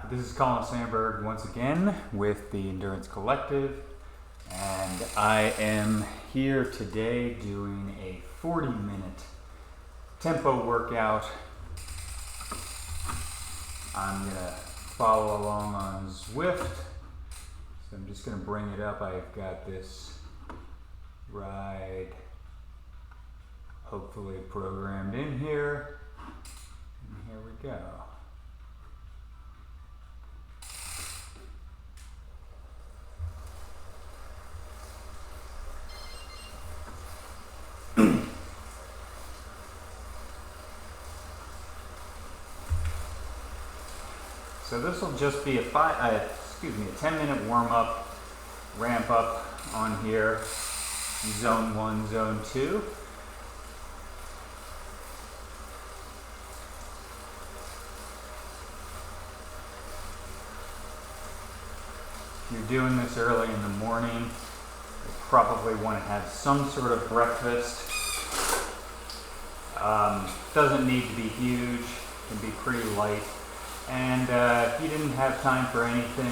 This is Colin Sandberg once again with the Endurance Collective, and I am here today doing a 40-minute tempo workout. I'm going to follow along on Zwift, so I'm just going to bring it up. I've got this ride hopefully programmed in here, and here we go. So this will just be a 10-minute warm-up, ramp up on here, zone 1, zone 2. If you're doing this early in the morning, you probably want to have some sort of breakfast. Doesn't need to be huge, can be pretty light. And if you didn't have time for anything,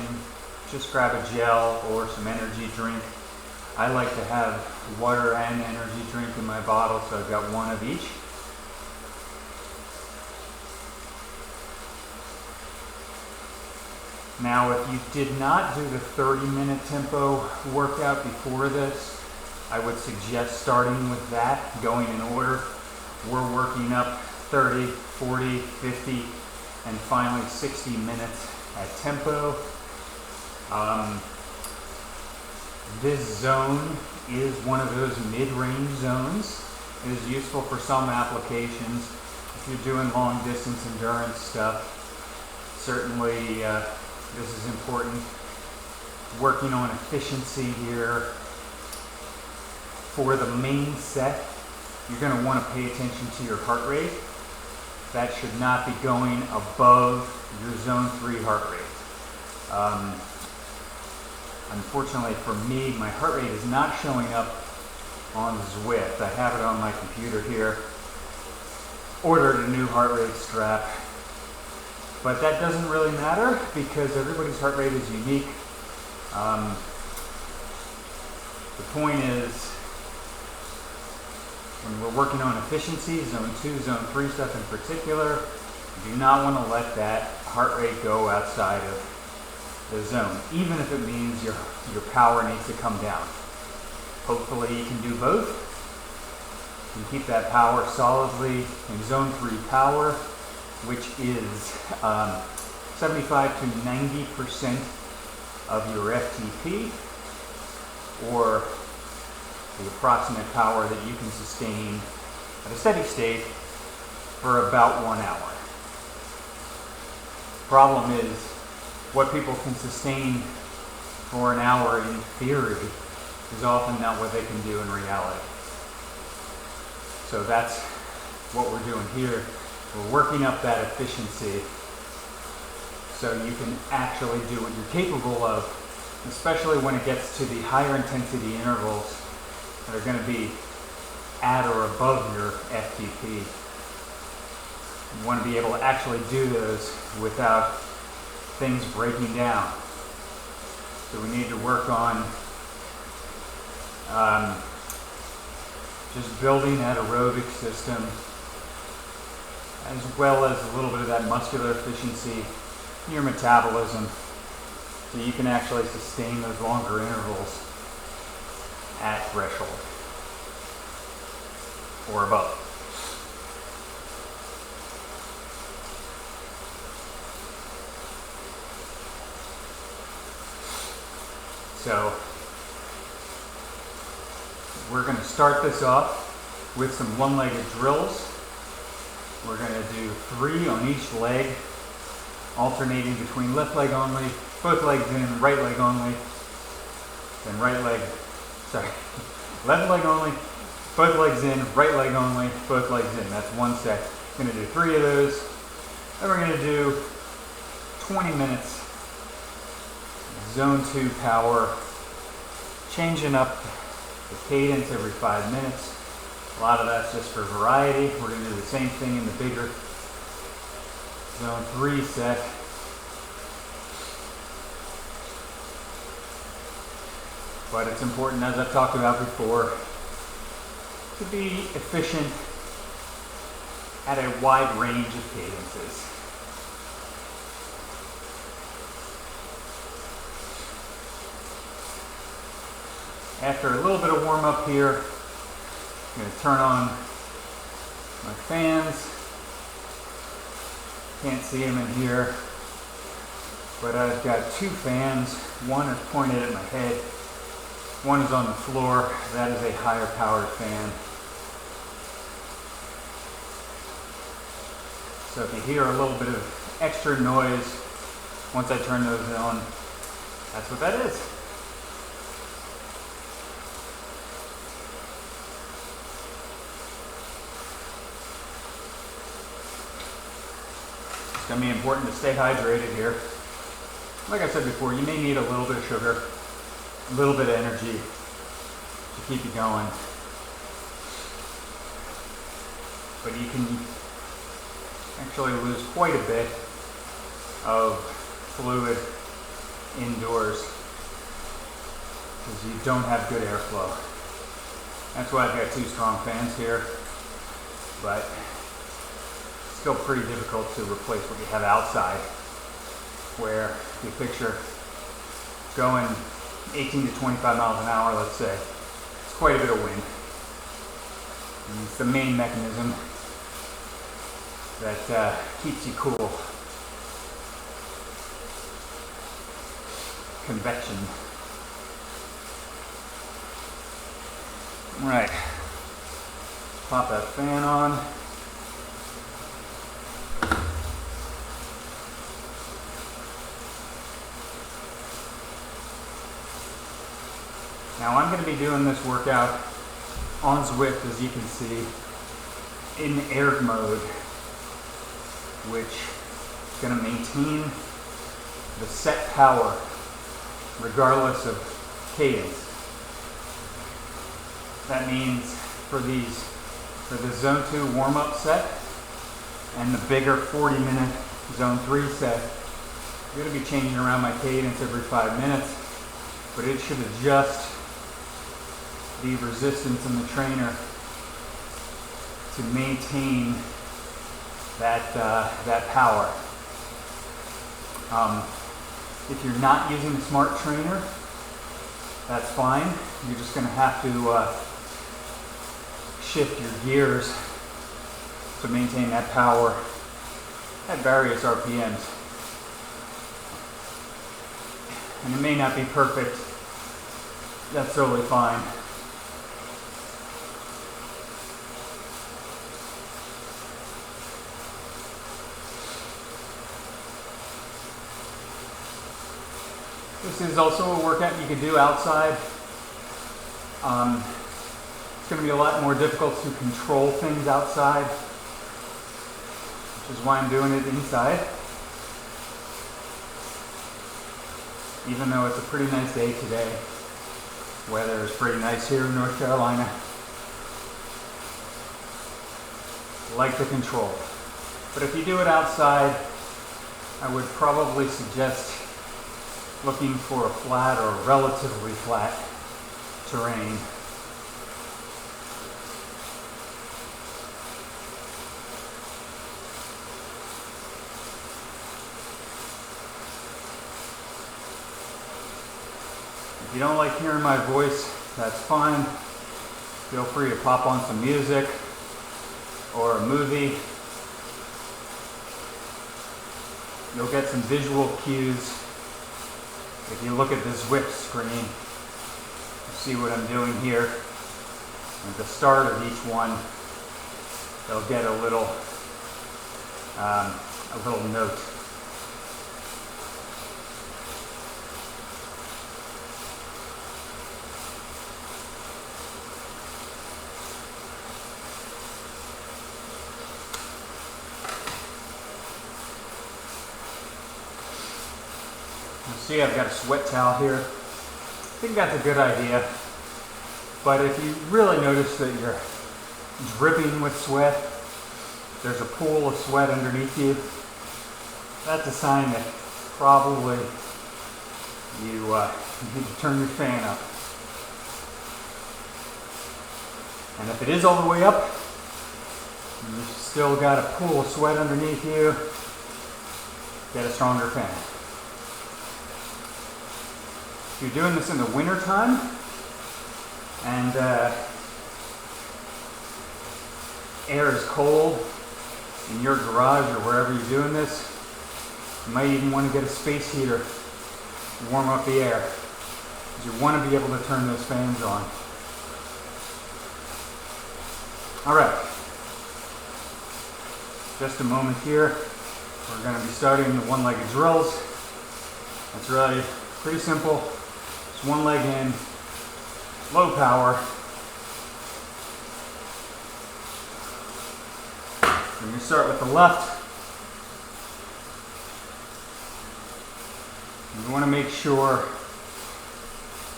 just grab a gel or some energy drink. I like to have water and energy drink in my bottle, so I've got one of each. Now, if you did not do the 30-minute tempo workout before this, I would suggest starting with that, going in order. We're working up 30, 40, 50, and finally 60 minutes at tempo. This zone is one of those mid-range zones. It is useful for some applications. If you're doing long distance endurance stuff, certainly this is important. Working on efficiency here. For the main set, you're going to want to pay attention to your heart rate. That should not be going above your zone 3 heart rate. Unfortunately for me, my heart rate is not showing up on Zwift. I have it on my computer here. Ordered a new heart rate strap. But that doesn't really matter because everybody's heart rate is unique. The point is, when we're working on efficiency, zone 2, zone 3 stuff in particular, you do not want to let that heart rate go outside of the zone, even if it means your power needs to come down. Hopefully you can do both. You can keep that power solidly in zone 3 power, which is 75 to 90% of your FTP, or the approximate power that you can sustain at a steady state for about 1 hour. Problem is, what people can sustain for an hour in theory is often not what they can do in reality. So that's what we're doing here. We're working up that efficiency so you can actually do what you're capable of, especially when it gets to the higher intensity intervals that are going to be at or above your FTP. You want to be able to actually do those without things breaking down. So we need to work on just building that aerobic system, as well as a little bit of that muscular efficiency in your metabolism, so you can actually sustain those longer intervals at threshold or above. So we're going to start this off with some one-legged drills. We're going to do 3 on each leg, alternating between left leg only, both legs in, right leg only, then left leg only, both legs in, right leg only, both legs in. That's one set. We're going to do 3 of those. Then we're going to do 20 minutes, zone 2 power, changing up the cadence every 5 minutes. A lot of that's just for variety. We're going to do the same thing in the bigger zone 3 set. But it's important, as I've talked about before, to be efficient at a wide range of cadences. After a little bit of warm up here, I'm going to turn on my fans. Can't see them in here, but I've got two fans. One is pointed at my head. One is on the floor. That is a higher powered fan. So if you hear a little bit of extra noise once I turn those on, that's what that is. It's going to be important to stay hydrated here. Like I said before, you may need a little bit of sugar, a little bit of energy to keep you going. But you can actually lose quite a bit of fluid indoors because you don't have good airflow. That's why I've got two strong fans here, but it's still pretty difficult to replace what you have outside, where if you picture going 18 to 25 miles an hour, let's say, it's quite a bit of wind. And it's the main mechanism that keeps you cool. Convection. All right, pop that fan on. Now I'm going to be doing this workout on Zwift, as you can see, in air mode, which is going to maintain the set power regardless of cadence. That means for the zone 2 warm-up set and the bigger 40-minute zone 3 set, I'm going to be changing around my cadence every 5 minutes, but it should adjust the resistance in the trainer to maintain that power. If you're not using a smart trainer, that's fine. You're just going to have to shift your gears to maintain that power at various RPMs. And it may not be perfect. That's totally fine. This is also a workout you could do outside. It's going to be a lot more difficult to control things outside, which is why I'm doing it inside. Even though it's a pretty nice day today. Weather is pretty nice here in North Carolina. Like the control. But if you do it outside, I would probably suggest looking for a flat or relatively flat terrain. If you don't like hearing my voice, that's fine. Feel free to pop on some music or a movie. You'll get some visual cues. If you look at the Zwift screen, you see what I'm doing here. At the start of each one, they'll get a little note. See, I've got a sweat towel here. I think that's a good idea. But if you really notice that you're dripping with sweat, there's a pool of sweat underneath you, that's a sign that probably you need to turn your fan up. And if it is all the way up, and you've still got a pool of sweat underneath you, get a stronger fan. If you're doing this in the winter time and air is cold in your garage or wherever you're doing this, you might even want to get a space heater to warm up the air, because you want to be able to turn those fans on. All right, just a moment here. We're going to be starting the one-legged drills. It's really pretty simple. Just one leg in, low power. We're going to start with the left. You want to make sure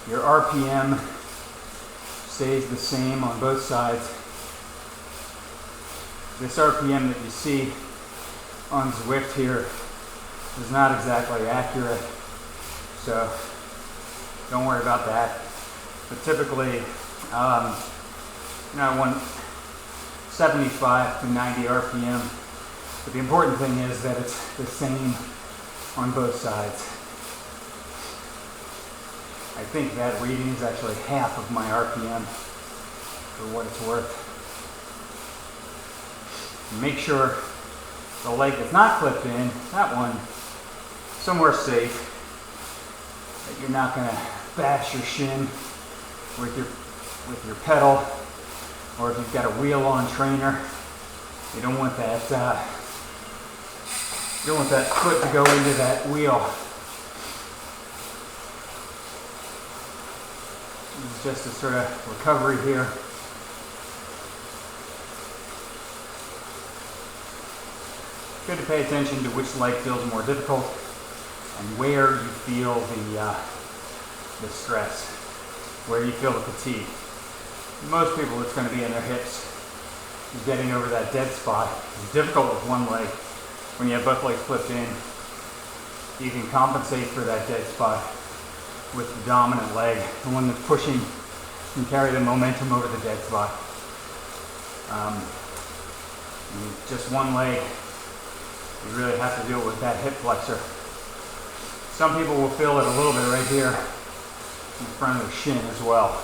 your RPM stays the same on both sides. This RPM that you see on Zwift here is not exactly accurate, so don't worry about that. But typically, I want 75 to 90 RPM. But the important thing is that it's the same on both sides. I think that reading is actually half of my RPM for what it's worth. Make sure the leg that's not clipped in, that one, somewhere safe, that you're not going to bash your shin with your pedal, or if you've got a wheel-on trainer, you don't want that foot to go into that wheel. This is just a sort of recovery here. Good to pay attention to which leg feels more difficult and where you feel the stress, where you feel the fatigue. Most people, it's going to be in their hips. Getting over that dead spot is difficult with one leg. When you have both legs flipped in, you can compensate for that dead spot with the dominant leg, the one that's pushing and carry the momentum over the dead spot. Just one leg, you really have to deal with that hip flexor. Some people will feel it a little bit right here in front of their shin as well.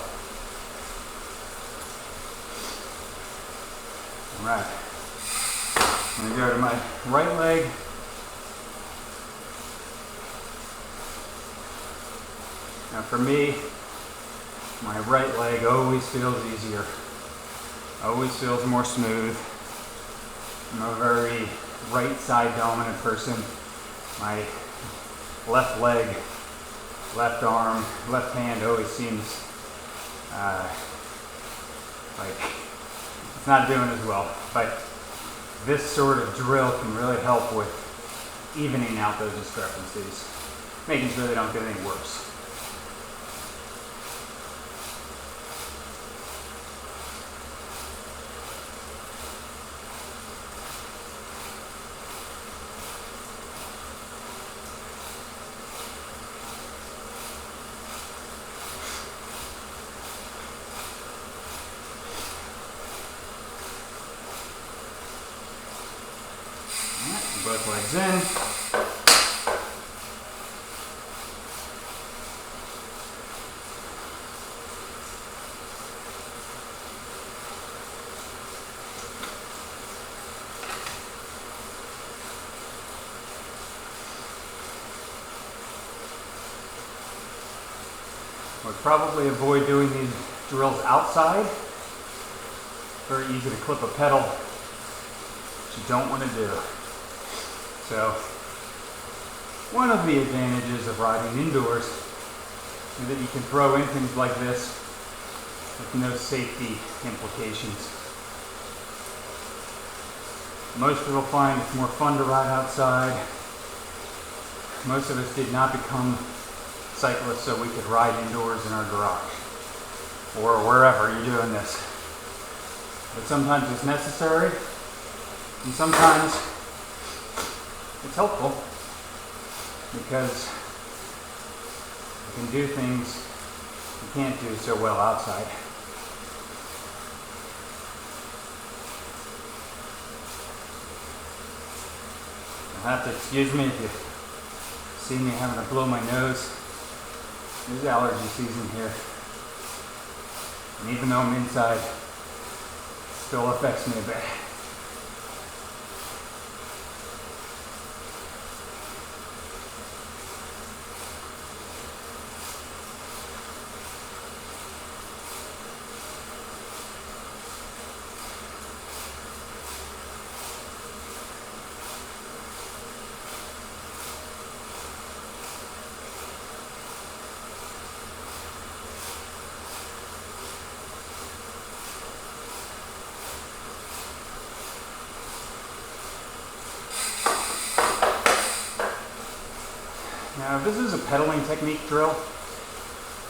All right, I'm going to go to my right leg. Now for me, my right leg always feels easier, always feels more smooth. I'm a very right side dominant person. My left leg, left arm, left hand always seems like it's not doing as well. But this sort of drill can really help with evening out those discrepancies, making sure they don't get any worse. Both legs in. Would probably avoid doing these drills outside. Very easy to clip a pedal, which you don't want to do. So, one of the advantages of riding indoors is that you can throw in things like this with no safety implications. Most people find it's more fun to ride outside. Most of us did not become cyclists so we could ride indoors in our garage or wherever you're doing this. But sometimes it's necessary, and sometimes it's helpful because you can do things you can't do so well outside. have to excuse me if you see me having to blow my nose. It is allergy season here. And even though I'm inside, it still affects me a bit. Now, this is a pedaling technique drill.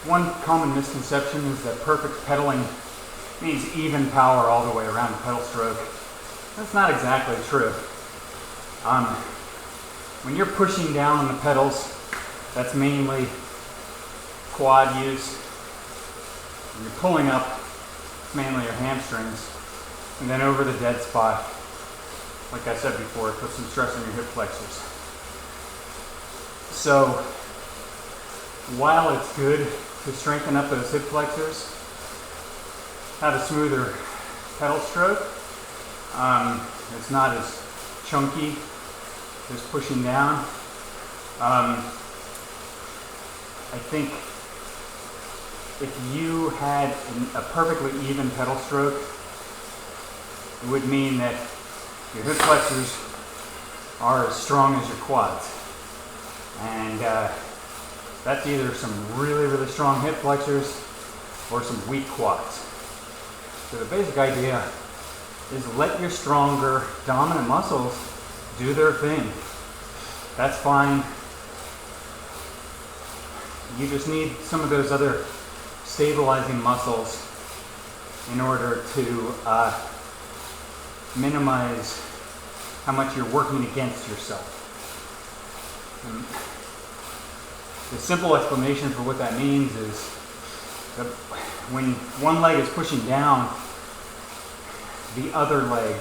One common misconception is that perfect pedaling means even power all the way around the pedal stroke. That's not exactly true. When you're pushing down on the pedals, that's mainly quad use. When you're pulling up, it's mainly your hamstrings. And then over the dead spot, like I said before, put some stress on your hip flexors. So, while it's good to strengthen up those hip flexors, have a smoother pedal stroke. It's not as chunky, just pushing down. I think if you had a perfectly even pedal stroke, it would mean that your hip flexors are as strong as your quads. And that's either some really, really strong hip flexors or some weak quads. So the basic idea is let your stronger dominant muscles do their thing. That's fine. You just need some of those other stabilizing muscles in order to minimize how much you're working against yourself. And the simple explanation for what that means is that when one leg is pushing down, the other leg,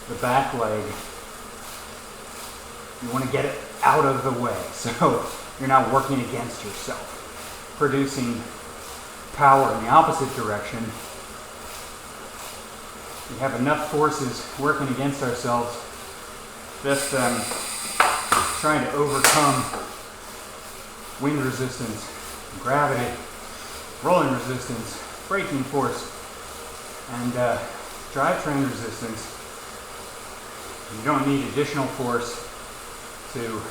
the back leg, you want to get it out of the way so you're not working against yourself, producing power in the opposite direction. We have enough forces working against ourselves, just trying to overcome wind resistance, gravity, rolling resistance, braking force, and drivetrain resistance. You don't need additional force to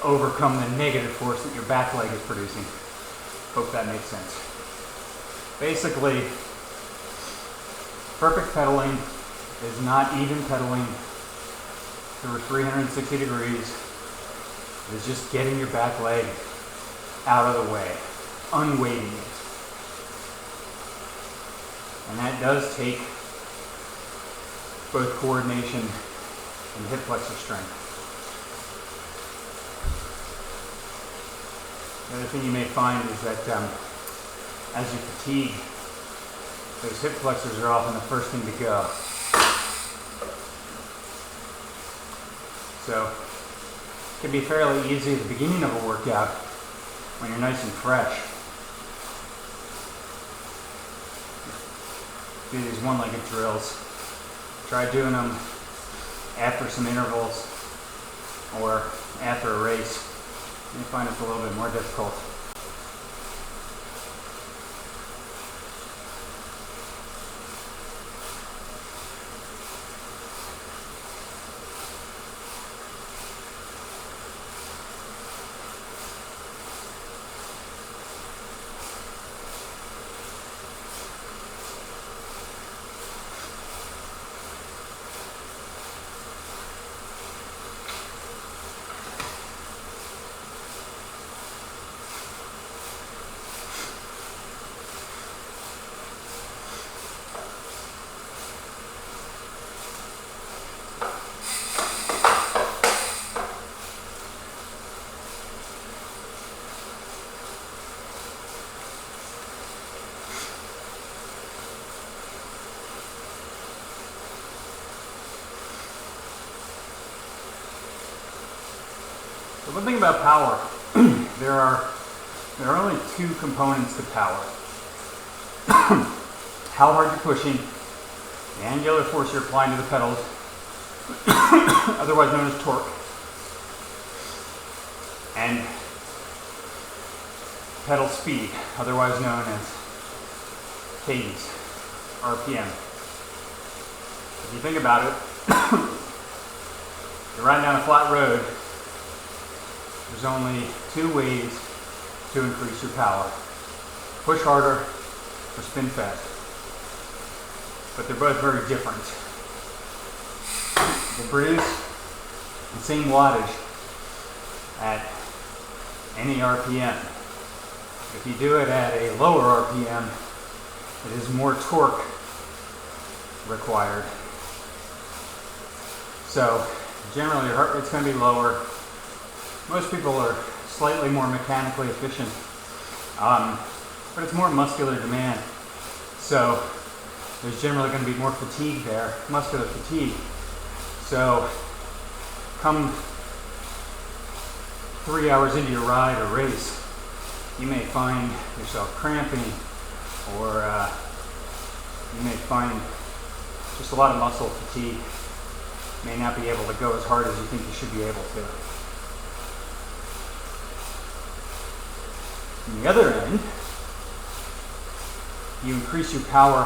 overcome the negative force that your back leg is producing. Hope that makes sense. Basically, perfect pedaling is not even pedaling through 360 degrees. It's just getting your back leg out of the way, unweighting it. And that does take both coordination and hip flexor strength. The other thing you may find is that as you fatigue, those hip flexors are often the first thing to go. So it can be fairly easy at the beginning of a workout when you're nice and fresh. Do these one-legged drills. Try doing them after some intervals or after a race. You may find it's a little bit more difficult. The one thing about power, there are only two components to power. How hard you're pushing, the angular force you're applying to the pedals, otherwise known as torque, and pedal speed, otherwise known as cadence, RPM. If you think about it, you're riding down a flat road, there's only two ways to increase your power. Push harder or spin faster. But they're both very different. They produce the same wattage at any RPM. If you do it at a lower RPM, it is more torque required. So generally your heart rate's going to be lower. Most people are slightly more mechanically efficient, but it's more muscular demand. So there's generally going to be more fatigue there, muscular fatigue. So come 3 hours into your ride or race, you may find yourself cramping, or you may find just a lot of muscle fatigue. You may not be able to go as hard as you think you should be able to. On the other end, you increase your power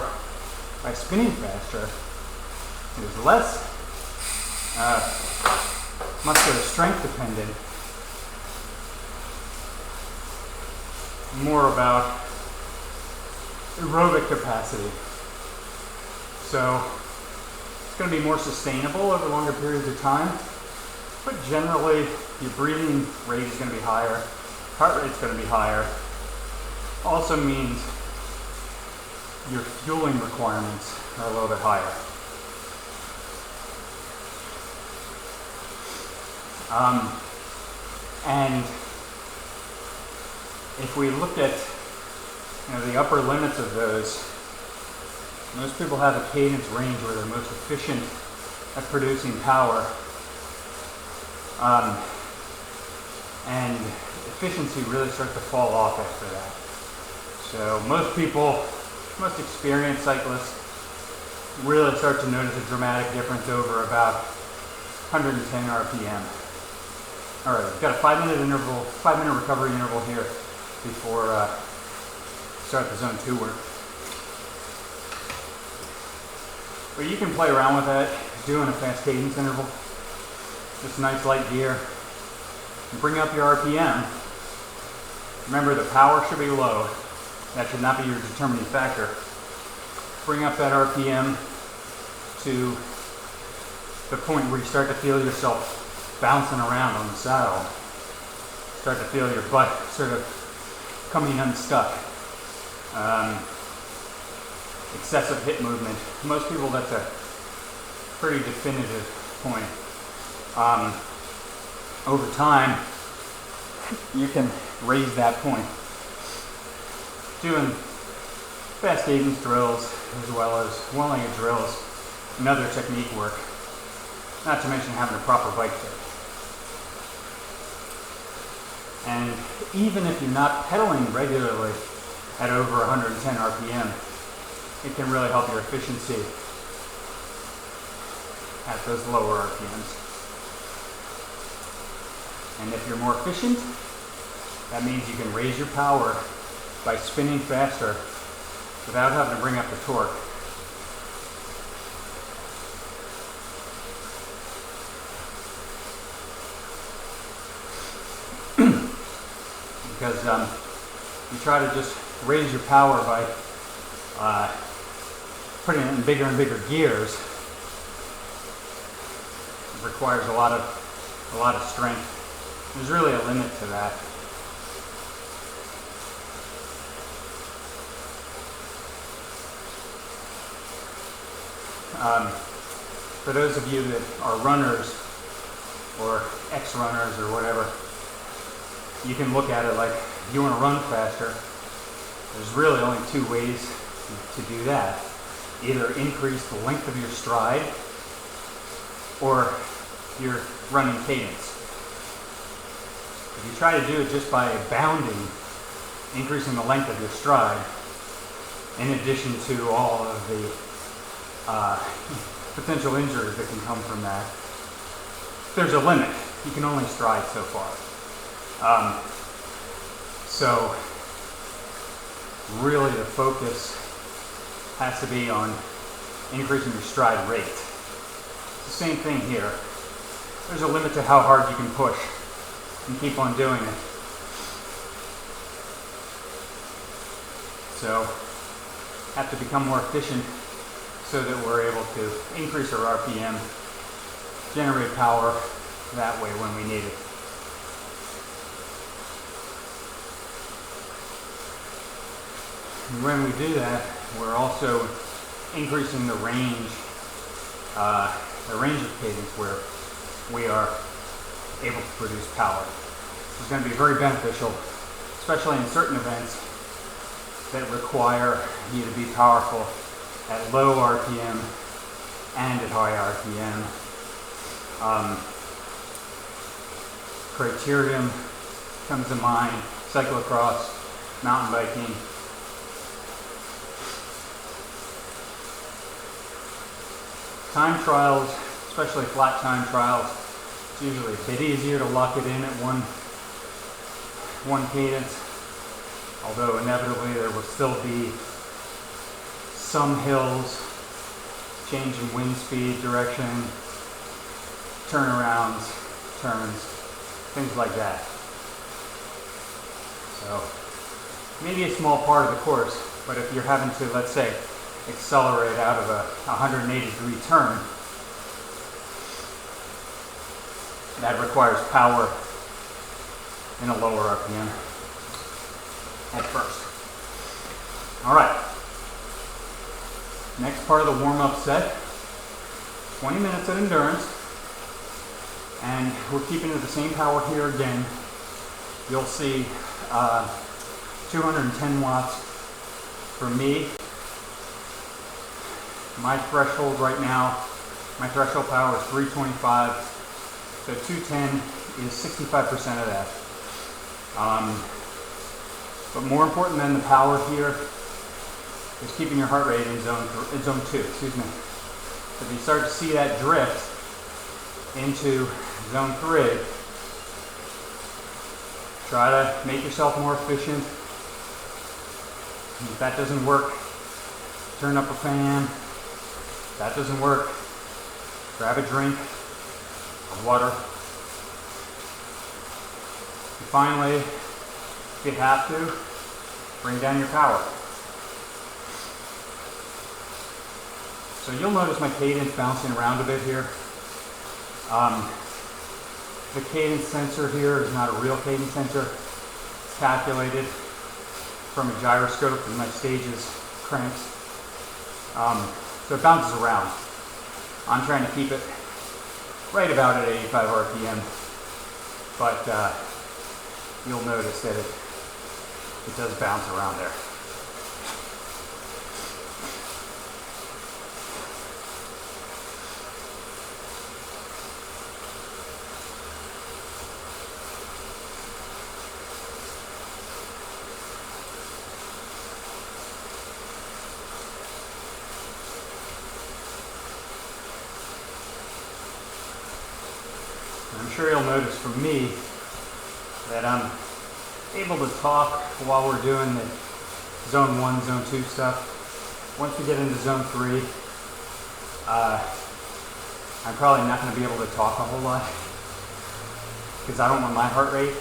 by spinning faster. It is less muscular strength dependent, more about aerobic capacity. So it's going to be more sustainable over longer periods of time, but generally your breathing rate is going to be higher, heart rate's going to be higher. Also means your fueling requirements are a little bit higher. And if we look at the upper limits of those, most people have a cadence range where they're most efficient at producing power. And efficiency really starts to fall off after that. So most people, most experienced cyclists, really start to notice a dramatic difference over about 110 RPM. All right, we've got a 5-minute interval, 5-minute recovery interval here before start the zone 2 work. But you can play around with that, doing a fast cadence interval, just nice light gear. And bring up your RPM. Remember, the power should be low. That should not be your determining factor. Bring up that RPM to the point where you start to feel yourself bouncing around on the saddle. Start to feel your butt sort of coming unstuck. Excessive hip movement. Most people, that's a pretty definitive point. Over time, you can raise that point. Doing fast cadence drills as well as one-legged drills and other technique work, not to mention having a proper bike fit. And even if you're not pedaling regularly at over 110 RPM, it can really help your efficiency at those lower RPMs. And if you're more efficient, that means you can raise your power by spinning faster without having to bring up the torque. Because you try to just raise your power by putting it in bigger and bigger gears. It requires a lot of strength. There's really a limit to that. For those of you that are runners or ex-runners or whatever, you can look at it like, if you want to run faster, there's really only two ways to do that. Either increase the length of your stride or your running cadence. If you try to do it just by bounding, increasing the length of your stride, in addition to all of the potential injuries that can come from that, there's a limit. You can only stride so far. So really the focus has to be on increasing your stride rate. It's the same thing here. There's a limit to how hard you can push and keep on doing it. So have to become more efficient so that we're able to increase our RPM, generate power that way when we need it. And when we do that, we're also increasing the range of cadence where we are able to produce power. It's going to be very beneficial, especially in certain events that require you to be powerful at low RPM and at high RPM. Criterium comes to mind, cyclocross, mountain biking. Time trials, especially flat time trials, it's usually a bit easier to lock it in at one cadence, although inevitably there will still be some hills, change in wind speed, direction, turnarounds, turns, things like that. So maybe a small part of the course, but if you're having to, let's say, accelerate out of a 180-degree turn, that requires power in a lower RPM at first. All right. Next part of the warm-up set, 20 minutes of endurance, and we're keeping it the same power here again. You'll see 210 watts for me. My threshold right now, my threshold power is 325, so 210 is 65% of that. But more important than the power here is keeping your heart rate in zone 2, excuse me. So if you start to see that drift into zone 3, try to make yourself more efficient. If that doesn't work, turn up a fan. If that doesn't work, grab a drink of water. And finally, if you have to, bring down your power. So you'll notice my cadence bouncing around a bit here. The cadence sensor here is not a real cadence sensor. It's calculated from a gyroscope and my stages cranks. So it bounces around. I'm trying to keep it right about at 85 RPM, but you'll notice that it does bounce around there. I'm sure you'll notice for me that I'm able to talk while we're doing the zone 1, zone 2 stuff. Once we get into zone 3, I'm probably not going to be able to talk a whole lot because I don't want my heart rate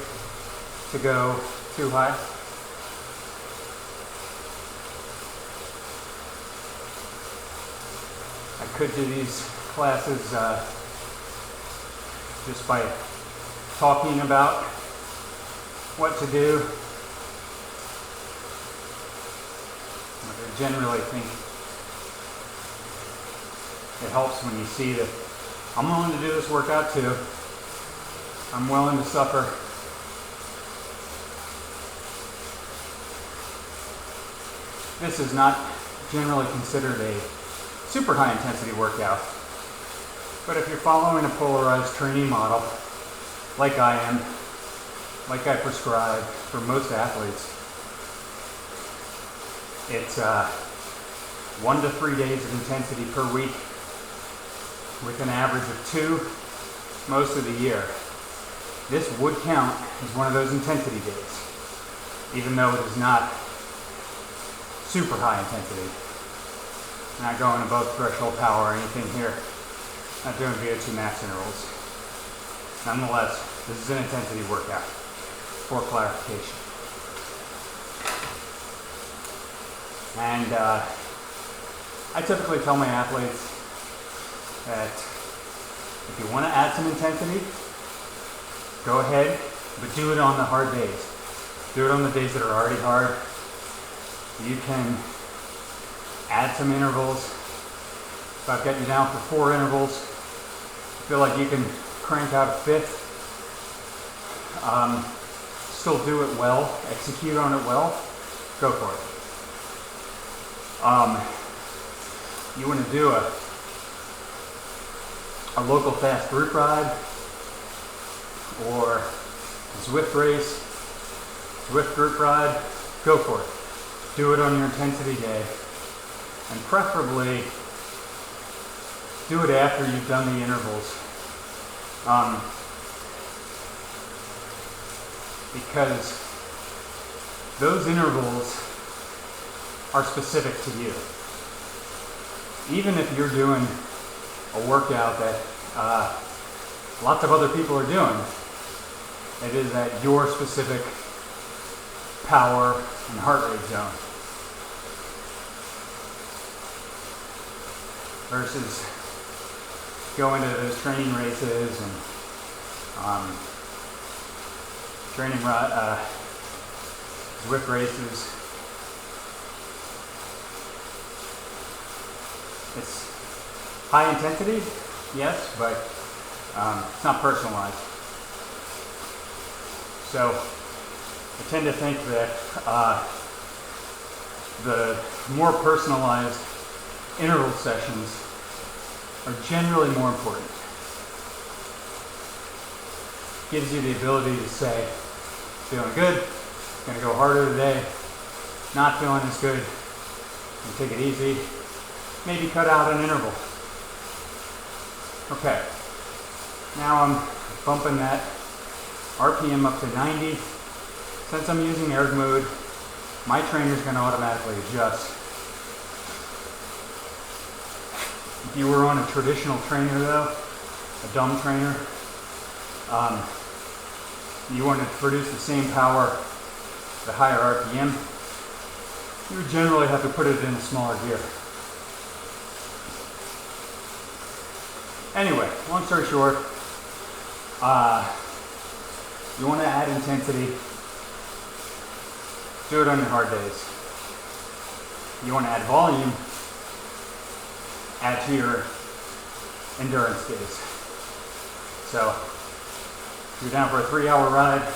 to go too high. I could do these classes just by talking about what to do. I generally think it helps when you see that I'm willing to do this workout too. I'm willing to suffer. This is not generally considered a super high intensity workout. But if you're following a polarized training model, like I am, like I prescribe for most athletes, it's 1 to 3 days of intensity per week with an average of 2 most of the year. This would count as one of those intensity days, even though it is not super high intensity. Not going above threshold power or anything here. Not doing VO2 max intervals. Nonetheless, this is an intensity workout, for clarification. And I typically tell my athletes that if you want to add some intensity, go ahead, but do it on the hard days. Do it on the days that are already hard. You can add some intervals. If I've got you down for 4 intervals, feel like you can crank out a 5th, still do it well, execute on it well, go for it. You want to do a local fast group ride or a Zwift race, Zwift group ride, go for it. Do it on your intensity day, and preferably do it after you've done the intervals. Because those intervals are specific to you. Even if you're doing a workout that lots of other people are doing, it is at your specific power and heart rate zone. Versus going to those training races and Zwift races. It's high intensity, yes, but it's not personalized. So I tend to think that the more personalized interval sessions are generally more important. Gives you the ability to say, feeling good, gonna go harder today, not feeling as good, and take it easy, maybe cut out an interval. Okay, now I'm bumping that RPM up to 90. Since I'm using erg mode, my trainer's gonna automatically adjust. If you were on a traditional trainer though, a dumb trainer, you wanted to produce the same power, the higher RPM, you would generally have to put it in a smaller gear. Anyway, long story short, you want to add intensity, do it on your hard days. You want to add volume, add to your endurance days. So, if you're down for a 3-hour ride,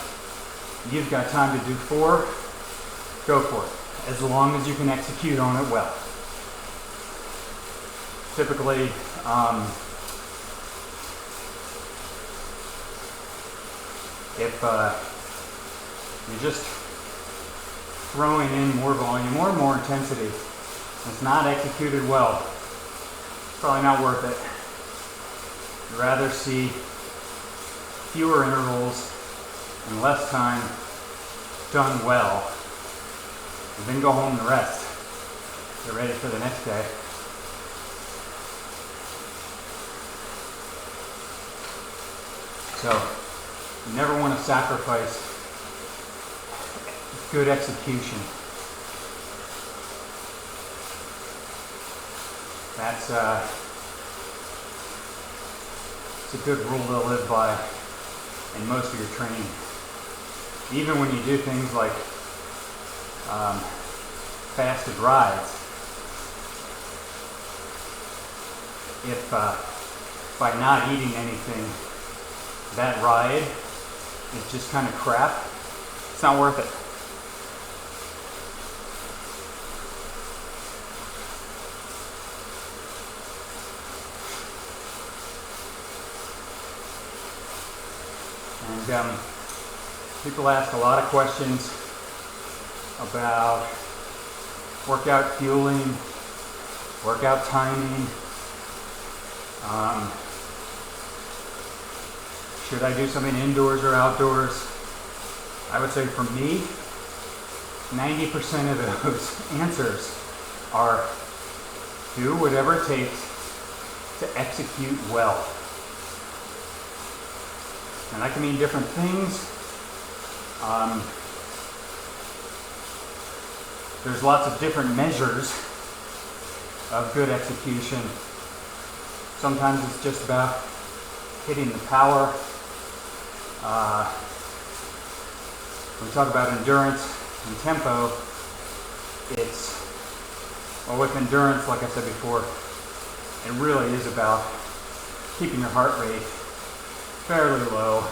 you've got time to do 4, go for it, as long as you can execute on it well. Typically, if you're just throwing in more volume or more intensity, it's not executed well, it's probably not worth it. You'd rather see fewer intervals and less time done well, and then go home and rest. Get ready for the next day. So, you never want to sacrifice good execution. That's it's a good rule to live by in most of your training. Even when you do things like fasted rides, if by not eating anything, that ride is just kind of crap, it's not worth it. And People ask a lot of questions about workout fueling, workout timing. Should I do something indoors or outdoors? I would say for me, 90% of those answers are do whatever it takes to execute well. And that can mean different things. There's lots of different measures of good execution. Sometimes it's just about hitting the power. When we talk about endurance and tempo, with endurance, like I said before, it really is about keeping your heart rate fairly low.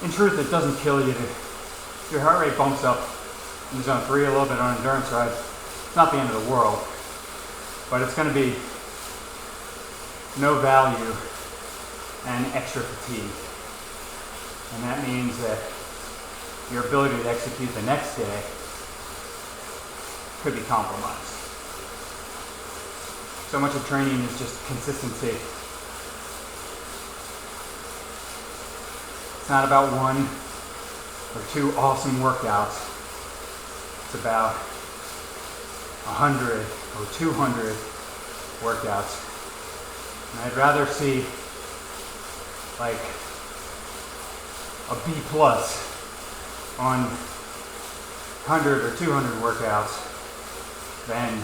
In truth, it doesn't kill you. If your heart rate bumps up in zone 3 a little bit on endurance rides, it's not the end of the world, but it's going to be no value and extra fatigue. And that means that your ability to execute the next day could be compromised. So much of training is just consistency. It's not about 1 or 2 awesome workouts. It's about 100 or 200 workouts. And I'd rather see like a B plus on 100 or 200 workouts than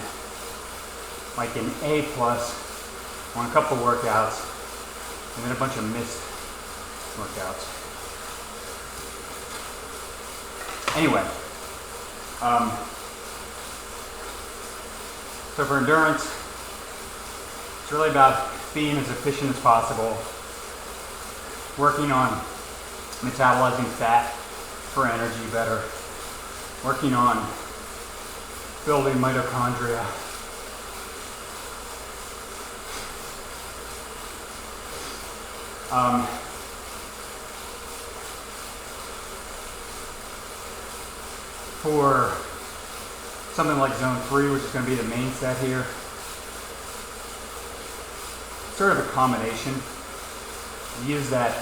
like an A plus on a couple workouts and then a bunch of missed workouts. Anyway, so for endurance, it's really about being as efficient as possible, working on metabolizing fat for energy better, working on building mitochondria. For something like zone 3, which is going to be the main set here, sort of a combination. Use that,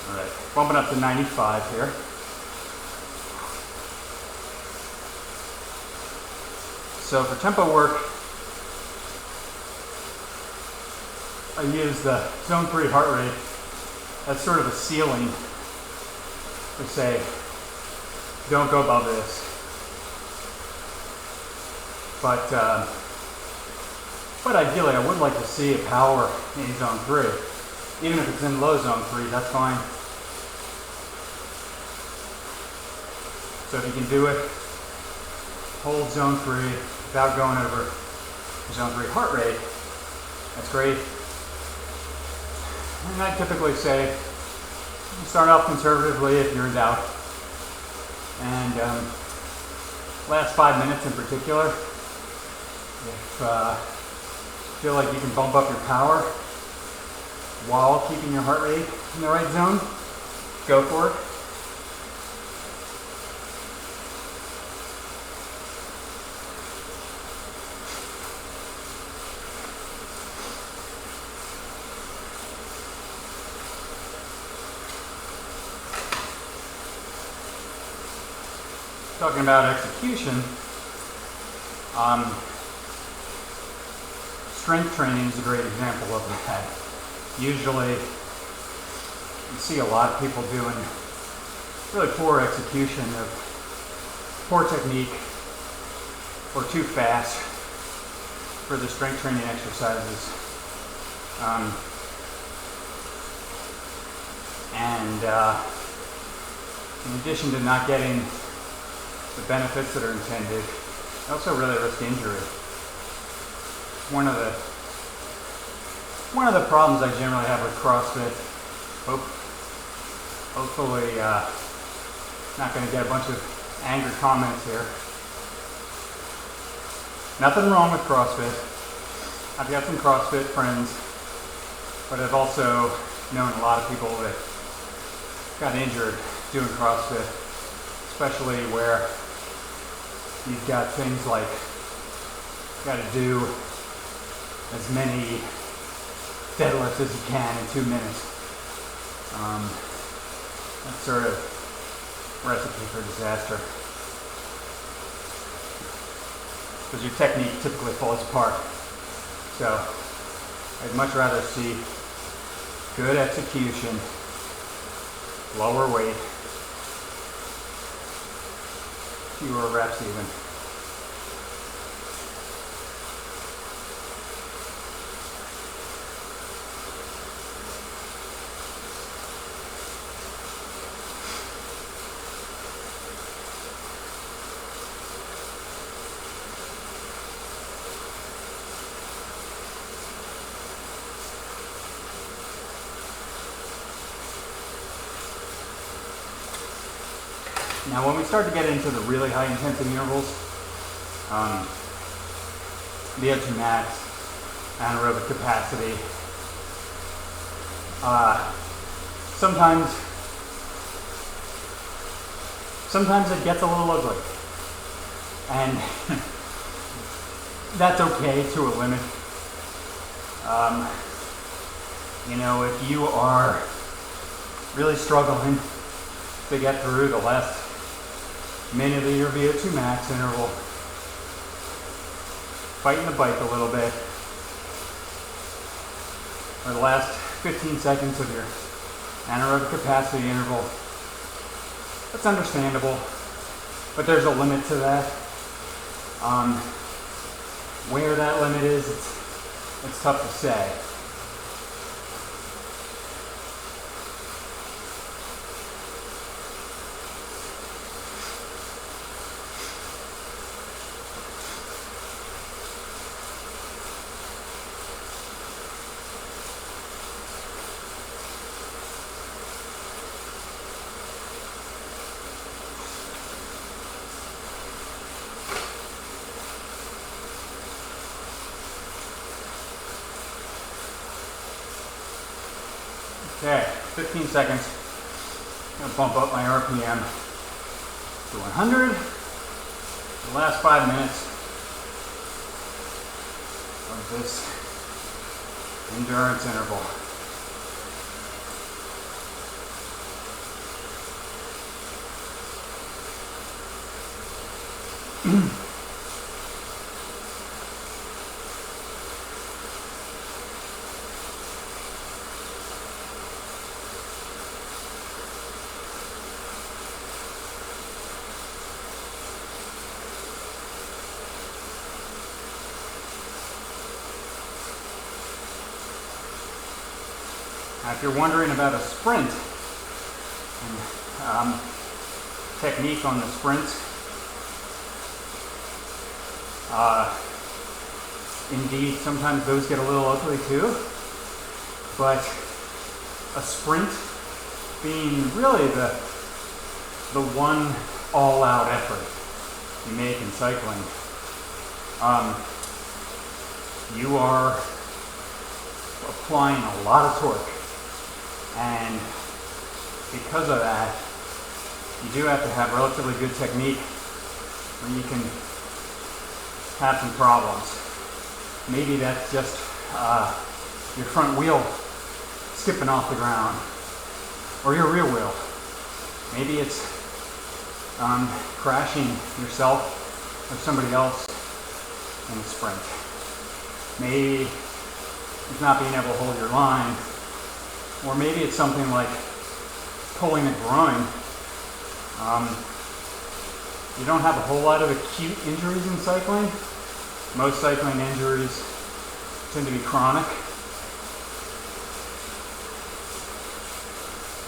all right, bumping up to 95 here. So for tempo work, I use the zone 3 heart rate as sort of a ceiling to say, don't go above this. But ideally, I would like to see a power in zone 3. Even if it's in low zone 3, that's fine. So if you can do it, hold zone 3 without going over zone 3 heart rate, that's great. And I typically say, you start off conservatively if you're in doubt. And last 5 minutes in particular, if you feel like you can bump up your power while keeping your heart rate in the right zone, go for it. Talking about execution, strength training is a great example of that. Usually, you see a lot of people doing really poor execution of poor technique or too fast for the strength training exercises. In addition to not getting the benefits that are intended, they also really risk injury. One of the problems I generally have with CrossFit, hopefully not going to get a bunch of angry comments here. Nothing wrong with CrossFit. I've got some CrossFit friends, but I've also known a lot of people that got injured doing CrossFit, especially where you've got things like got to do as many deadlifts as you can in 2 minutes. That's sort of recipe for disaster, because your technique typically falls apart. So I'd much rather see good execution, lower weight, fewer reps even. Now when we start to get into the really high intensity intervals, VO2 max, anaerobic capacity, sometimes it gets a little ugly. And that's okay to a limit. You know, if you are really struggling to get through the last minute of your VO2 max interval, fighting the bike a little bit, or the last 15 seconds of your anaerobic capacity interval, that's understandable, but there's a limit to that. Where that limit is, it's tough to say. Okay, 15 seconds. I'm gonna bump up my RPM to 100. The last 5 minutes of this endurance interval. Now, if you're wondering about a sprint and technique on the sprints, indeed, sometimes those get a little ugly too, but a sprint being really the one all-out effort you make in cycling, you are applying a lot of torque. And because of that, you do have to have relatively good technique, or you can have some problems. Maybe that's just your front wheel skipping off the ground, or your rear wheel. Maybe it's crashing yourself or somebody else in a sprint. Maybe it's not being able to hold your line, or maybe it's something like pulling a groin. You don't have a whole lot of acute injuries in cycling. Most cycling injuries tend to be chronic,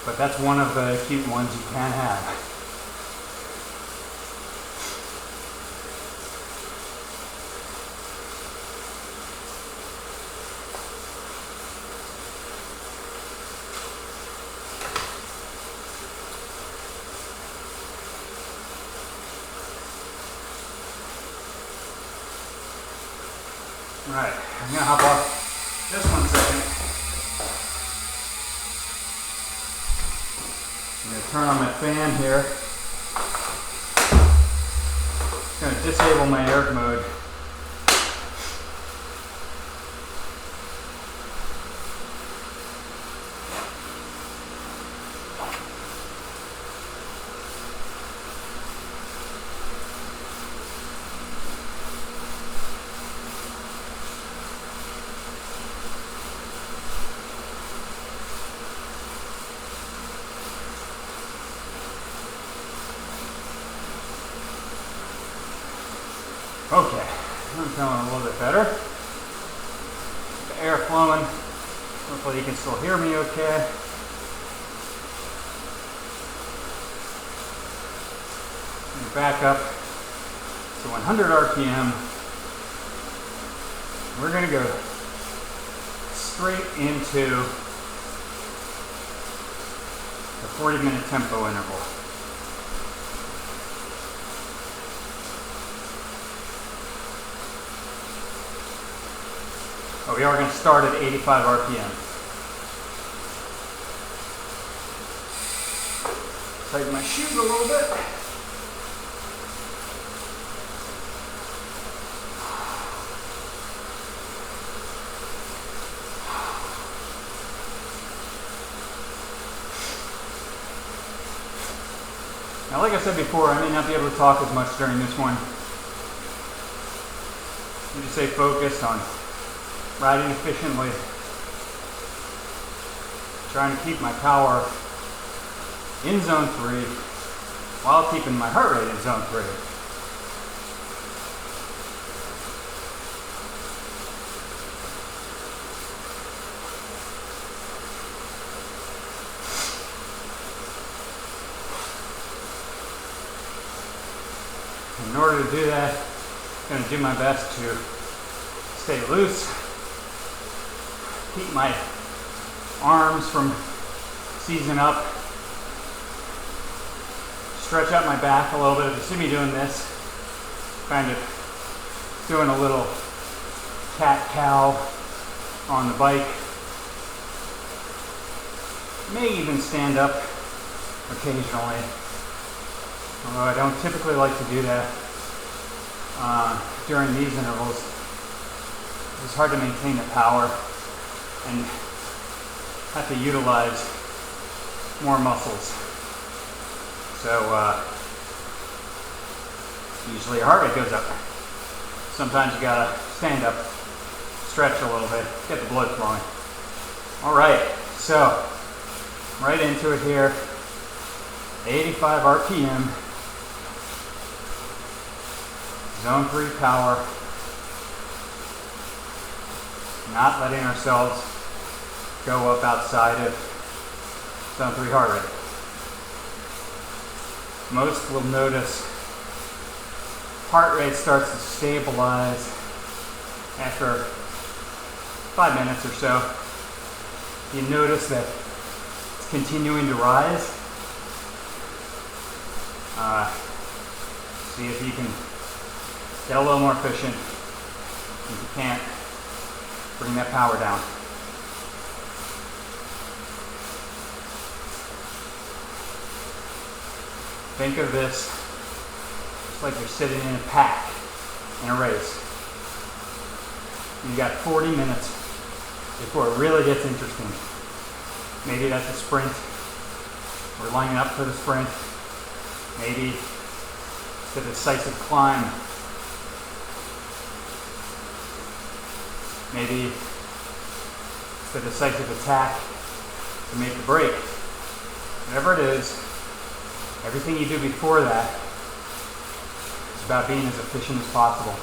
but that's one of the acute ones you can have. Alright, I'm going to hop off just 1 second. I'm going to turn on my fan here. I'm going to disable my air mode. Okay, I'm feeling a little bit better. The air flowing. Hopefully you can still hear me okay. And back up to 100 RPM. We're going to go straight into the 40-minute tempo interval. Oh, we are going to start at 85 RPM. Tighten my shoes a little bit. Now, like I said before, I may not be able to talk as much during this one. You just stay focused on riding efficiently, trying to keep my power in zone 3 while keeping my heart rate in zone 3. In order to do that, I'm going to do my best to stay loose, keep my arms from seizing up, stretch out my back a little bit. If you see me doing this, kind of doing a little cat-cow on the bike. May even stand up occasionally, although I don't typically like to do that during these intervals. It's hard to maintain the power and have to utilize more muscles. So usually your heart rate goes up. Sometimes you gotta stand up, stretch a little bit, get the blood flowing. All right, so right into it here. 85 RPM, zone 3 power, not letting ourselves go up outside of zone 3 heart rate. Most will notice heart rate starts to stabilize after 5 minutes or so. You notice that it's continuing to rise. See if you can get a little more efficient. If you can't, bring that power down. Think of this just like you're sitting in a pack in a race. You got 40 minutes before it really gets interesting. Maybe that's a sprint. We're lining up for the sprint. Maybe it's a decisive climb. Maybe it's the decisive attack to make the break. Whatever it is, everything you do before that is about being as efficient as possible.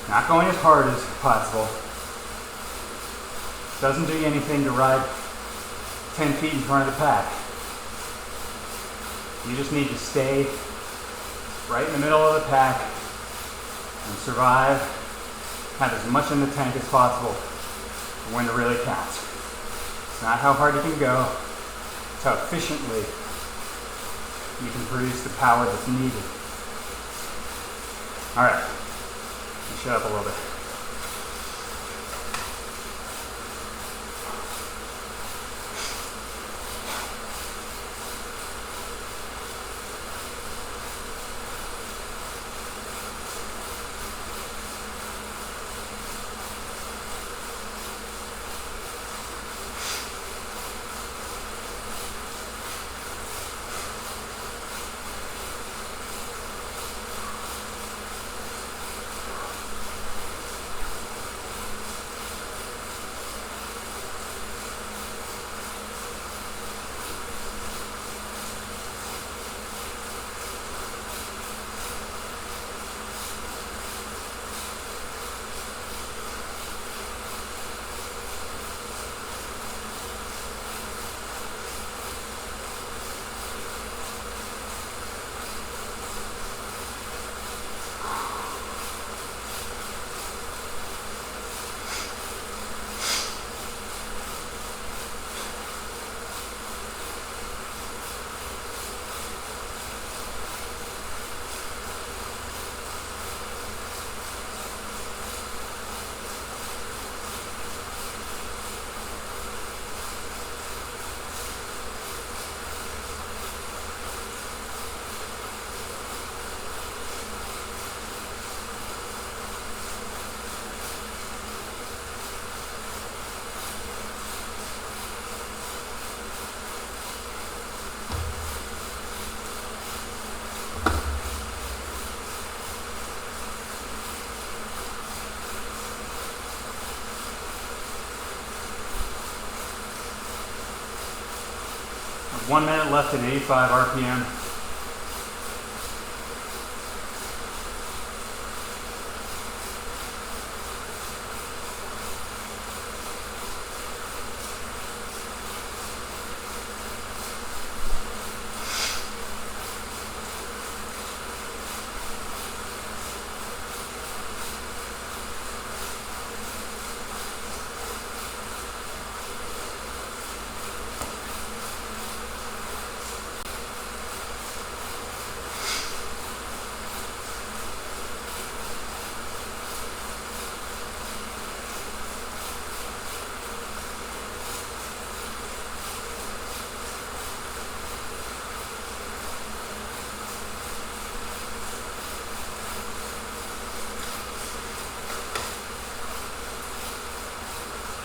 Not going as hard as possible. Doesn't do you anything to ride 10 feet in front of the pack. You just need to stay right in the middle of the pack and survive, have as much in the tank as possible for when it really counts. It's not how hard you can go, it's how efficiently you can produce the power that's needed. All right, shut up a little bit. 1 minute left at 85 RPM.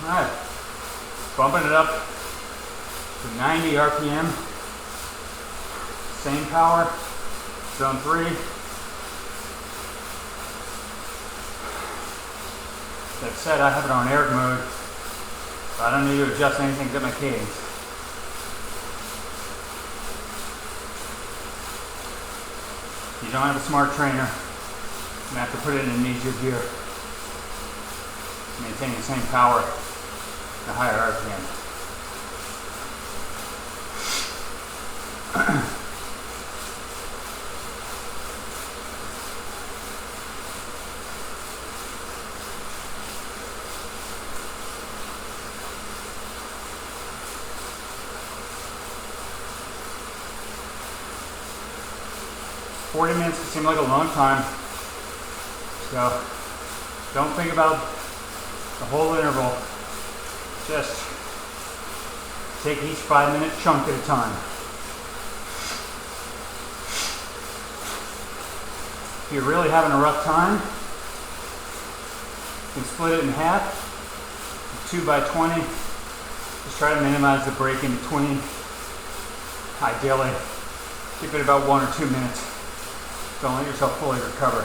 Alright, bumping it up to 90 RPM, same power, zone 3. That said, I have it on erg mode, so I don't need to adjust anything to my cadence. If you don't have a smart trainer, you're going to have to put it in an easier gear. Maintain the same power, the higher RPM. 40 minutes can seem like a long time, so don't think about the whole interval. Just take each 5-minute chunk at a time. If you're really having a rough time, you can split it in half, 2 by 20. Just try to minimize the break in between. Ideally, keep it about 1 or 2 minutes. Don't let yourself fully recover.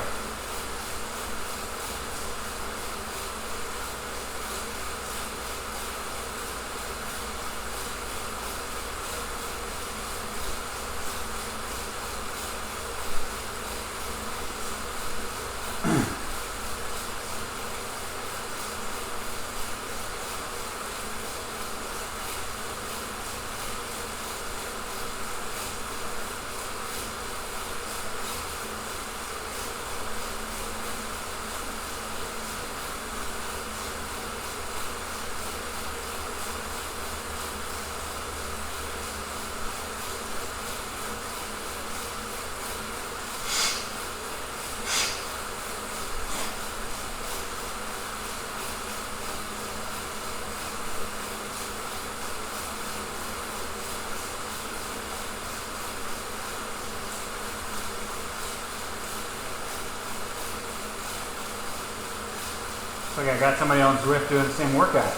Looks like I got somebody on Zwift doing the same workout.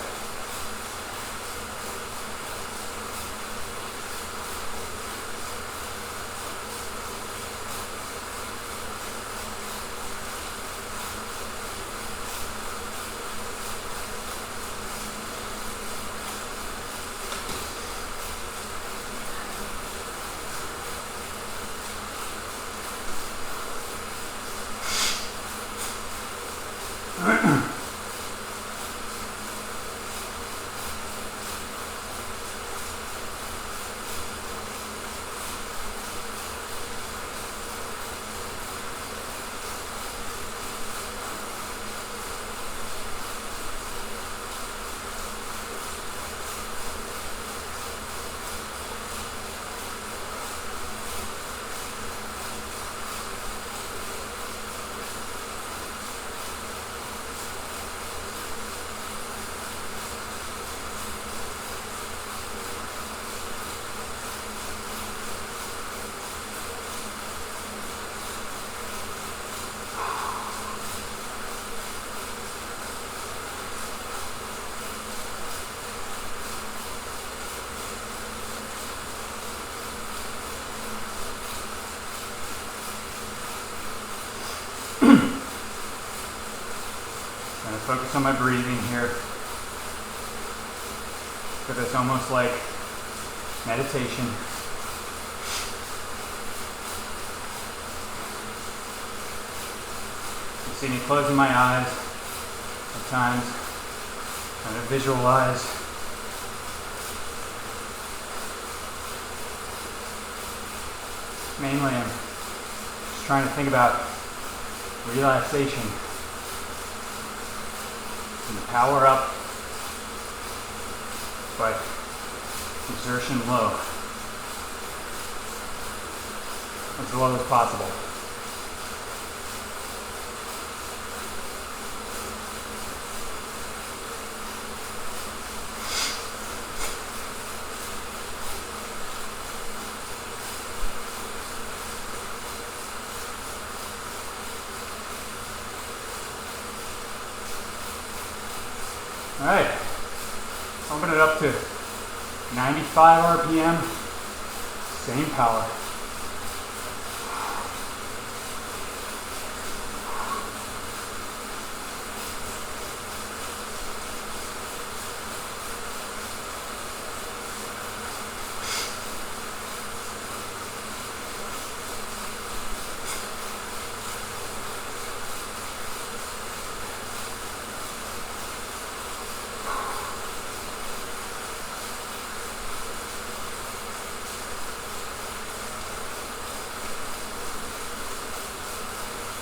Focus on my breathing here. So it's almost like meditation. You see me closing my eyes at times, trying to visualize mainly I'm just trying to think about relaxation and the power up, but exertion low, as low as possible. All right, open it up to 95 RPM, same power.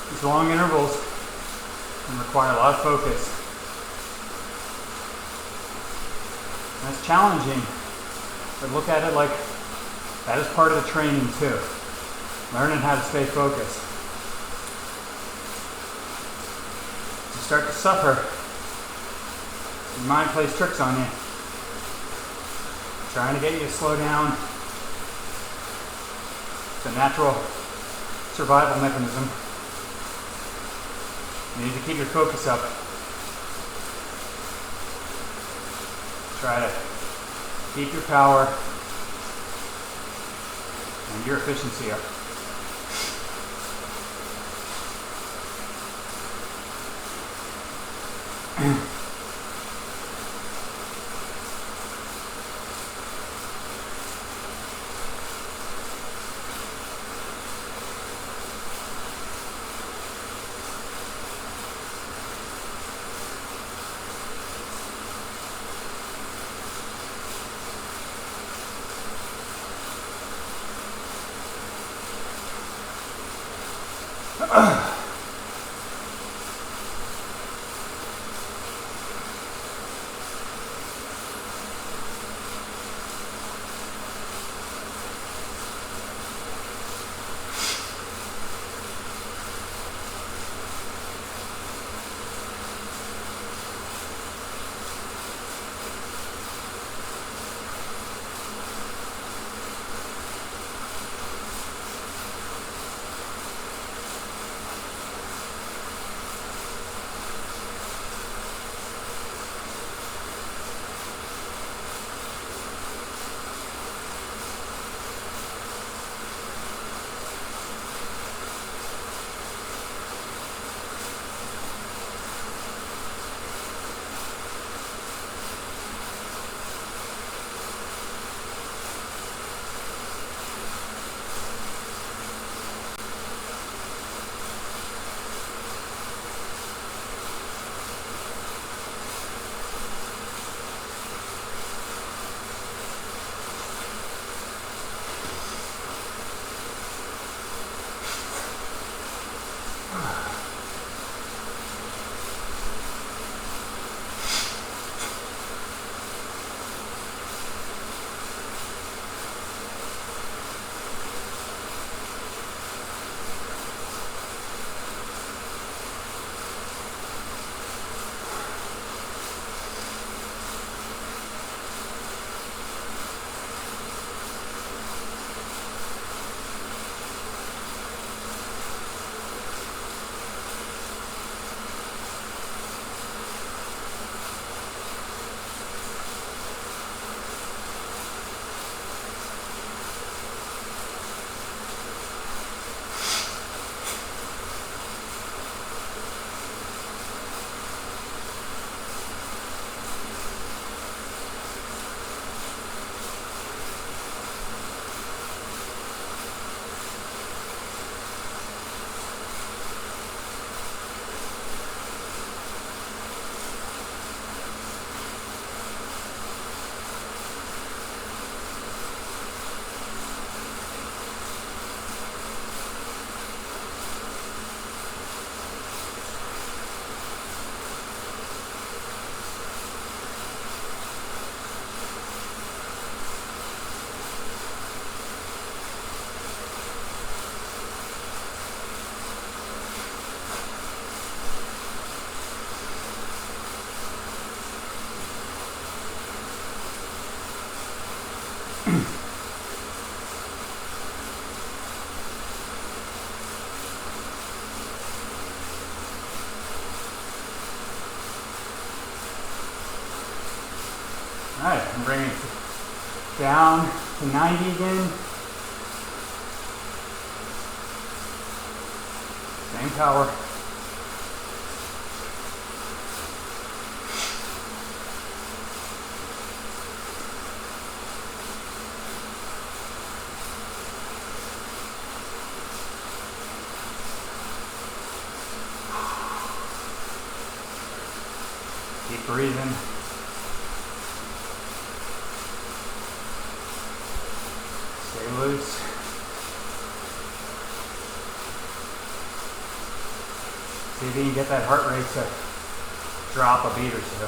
These long intervals can require a lot of focus. That's challenging, but look at it like that is part of the training too. Learning how to stay focused. You start to suffer, your mind plays tricks on you, trying to get you to slow down. It's a natural survival mechanism. You need to keep your focus up. Try to keep your power and your efficiency up. Alright, I'm bringing it down to 90 again. Same power. Keep breathing. Stay loose. See if you can get that heart rate to drop a beat or so.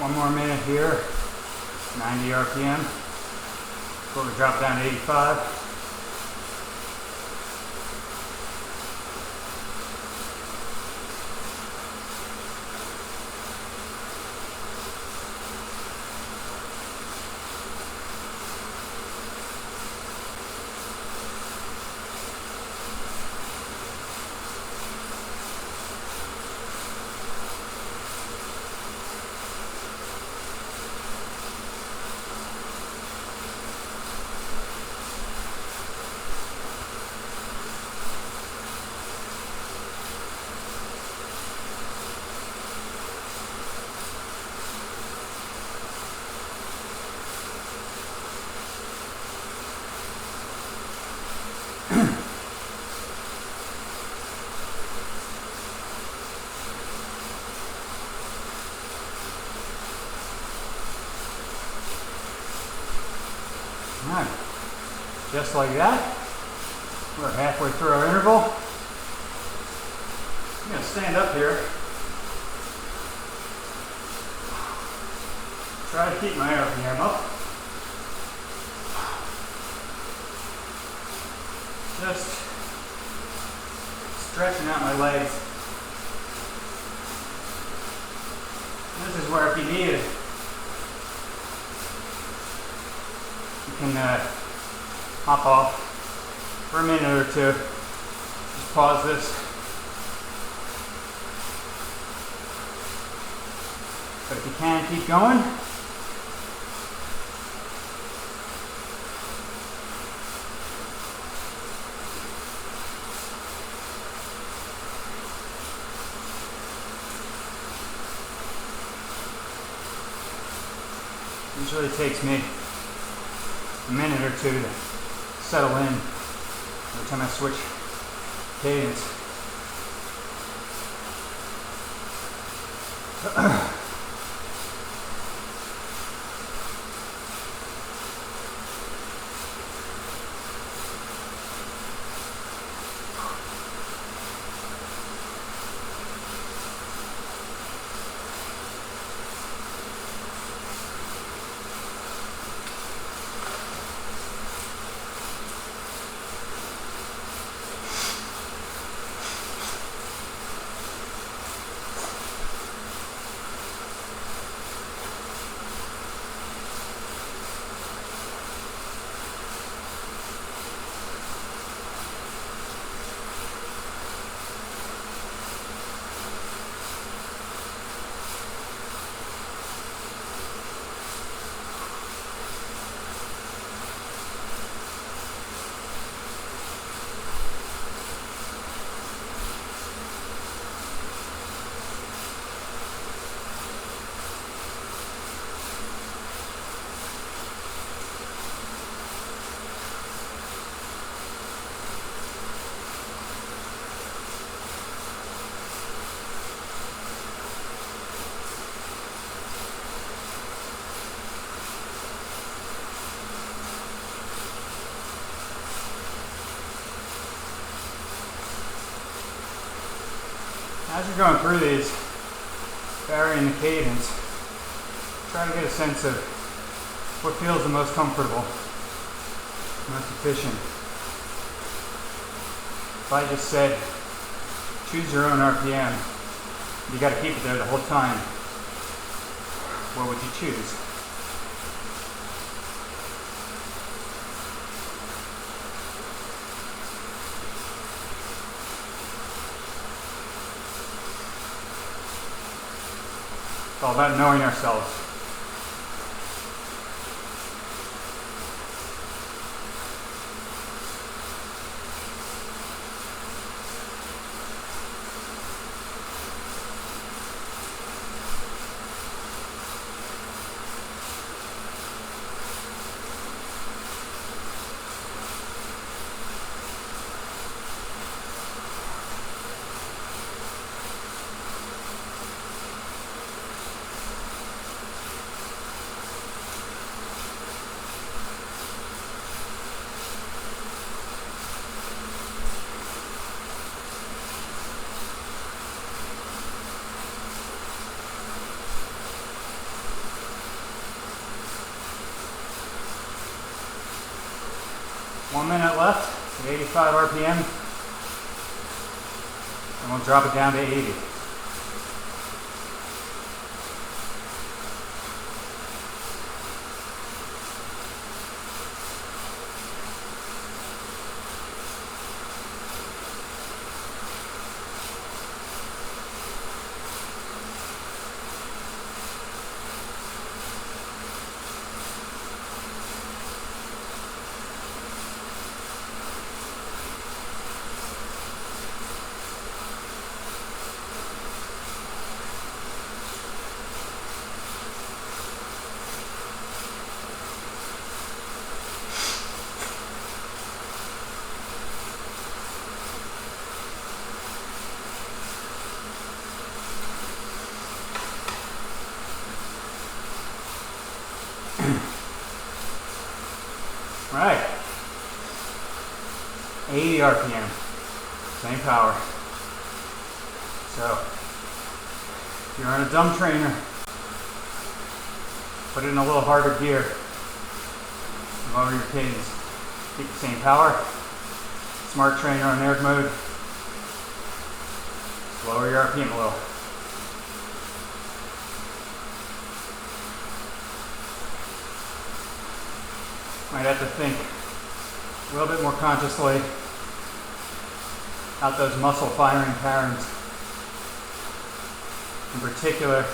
One more minute here, 90 RPM. Before we drop down to 85. Just like that. We're halfway through our interval. I'm going to stand up here. Try to keep my RPM up. Just stretching out my legs. This is where if you need it, you can hop off for a minute or two. Just pause this. But if you can, keep going. Usually takes me a minute or two to settle in every time I switch cadence. As you're going through these, varying the cadence, try to get a sense of what feels the most comfortable, most efficient. If I just said, choose your own RPM, you got to keep it there the whole time, what would you choose? It's all about knowing ourselves. One minute left at 85 RPM, and we'll drop it down to 80. 80 RPM, same power. So, if you're on a dumb trainer, put it in a little harder gear, lower your cadence, keep the same power. Smart trainer on erg mode, lower your RPM a little. Might have to think a little bit more consciously out those muscle firing patterns. In particular,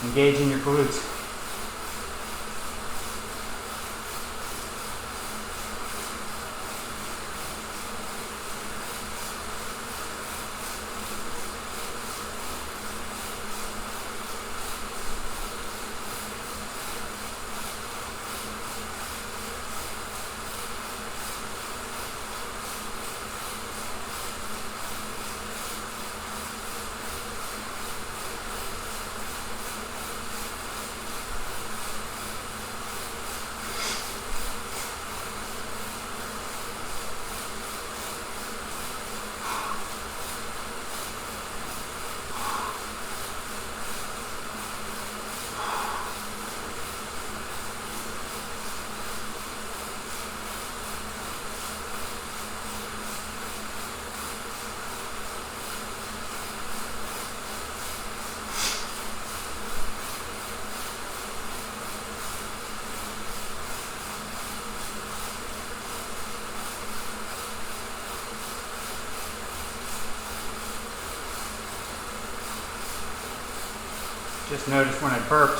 engaging your glutes. Just noticed when I burped,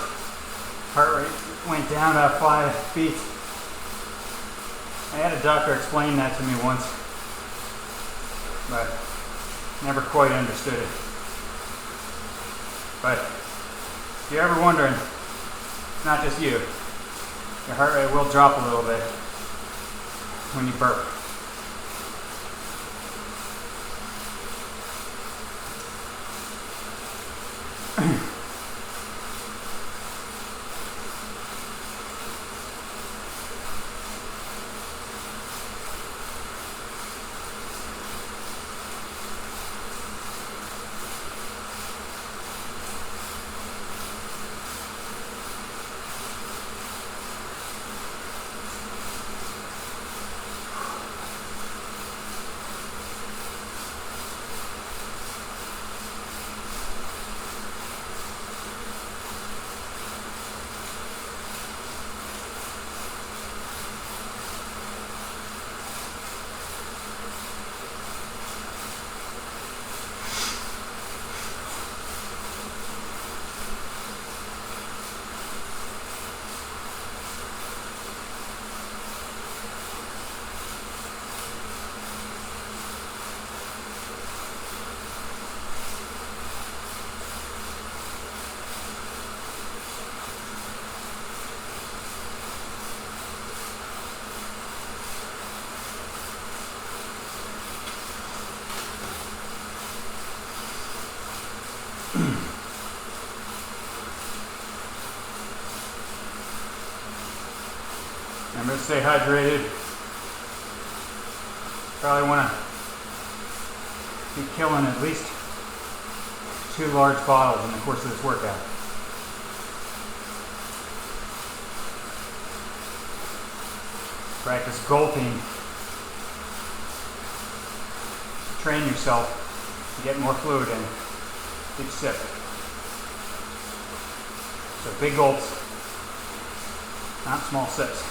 heart rate went down about 5 beats. I had a doctor explain that to me once, but never quite understood it. But if you're ever wondering, not just you, your heart rate will drop a little bit when you burp. Remember to stay hydrated. Probably want to be killing at least 2 large bottles in the course of this workout. Practice gulping. Train yourself to get more fluid in each sip. So big gulps, not small sips.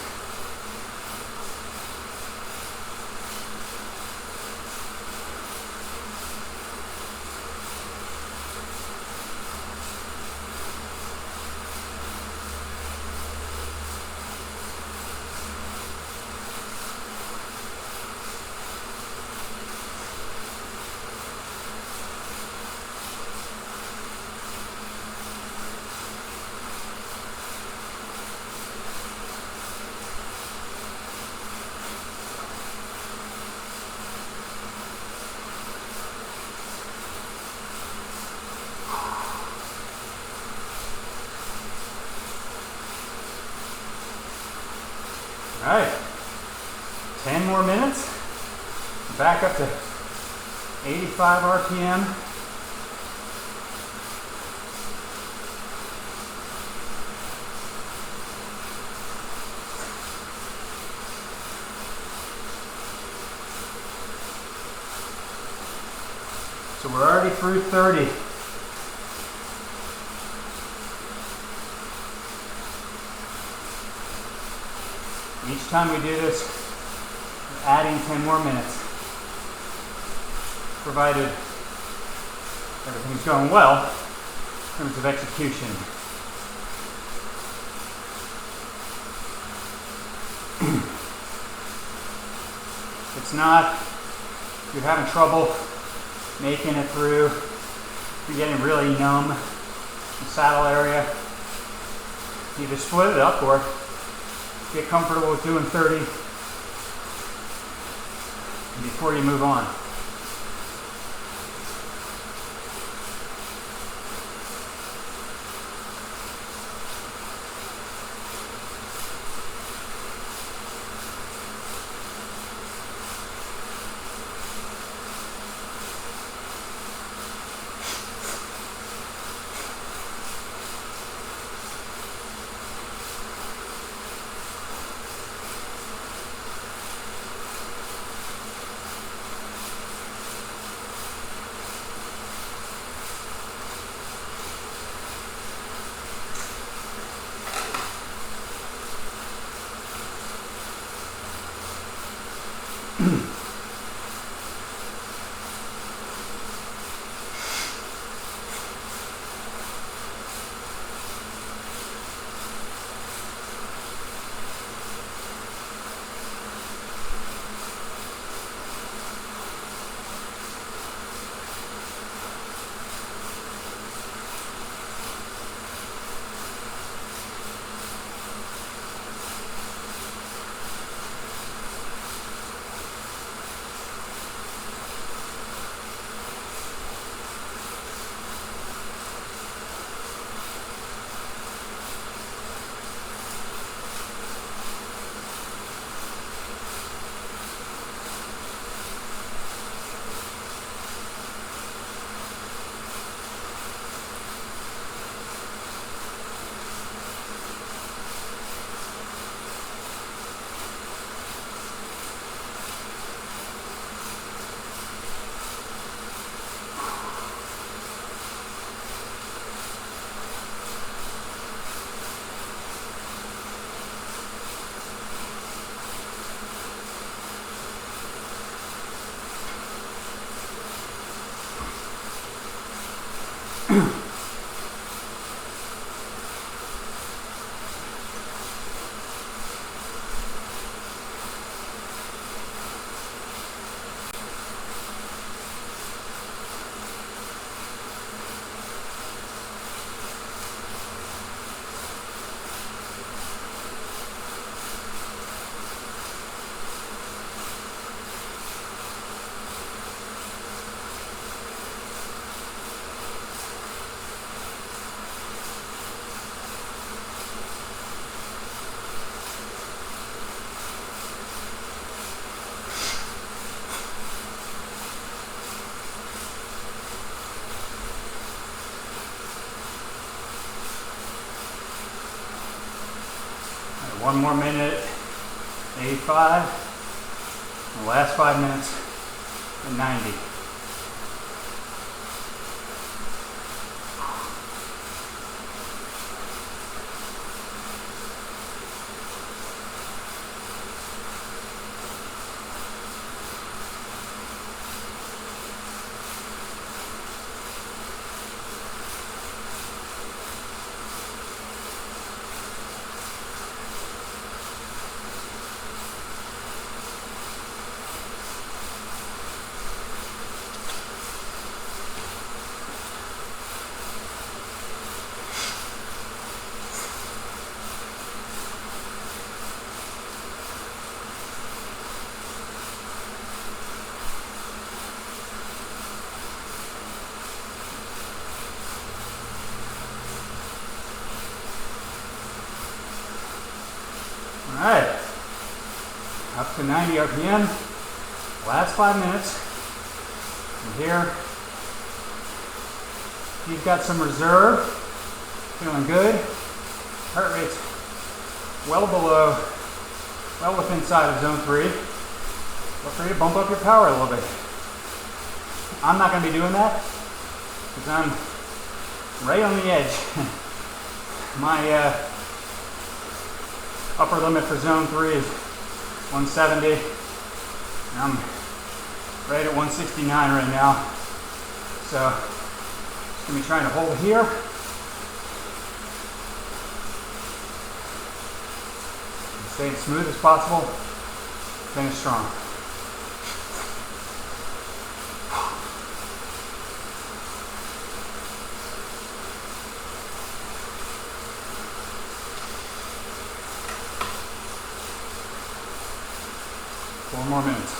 All right, 10 more minutes. back up to 85 RPM. So we're already through 30. Each time we do this, we're adding 10 more minutes, provided everything's going well in terms of execution. It's not, if you're having trouble making it through, if you're getting really numb in the saddle area, either split it up or get comfortable with doing 30 before you move on. One more minute, 85. The last 5 minutes at 90. All right, up to 90 RPM. Last 5 minutes. And here, you've got some reserve, feeling good. Heart rate's well within side of zone 3. Feel free to bump up your power a little bit. I'm not going to be doing that because I'm right on the edge. My upper limit for zone 3 is 170. And I'm right at 169 right now. So just going to be trying to hold here. Stay as smooth as possible. Finish strong. Four more minutes.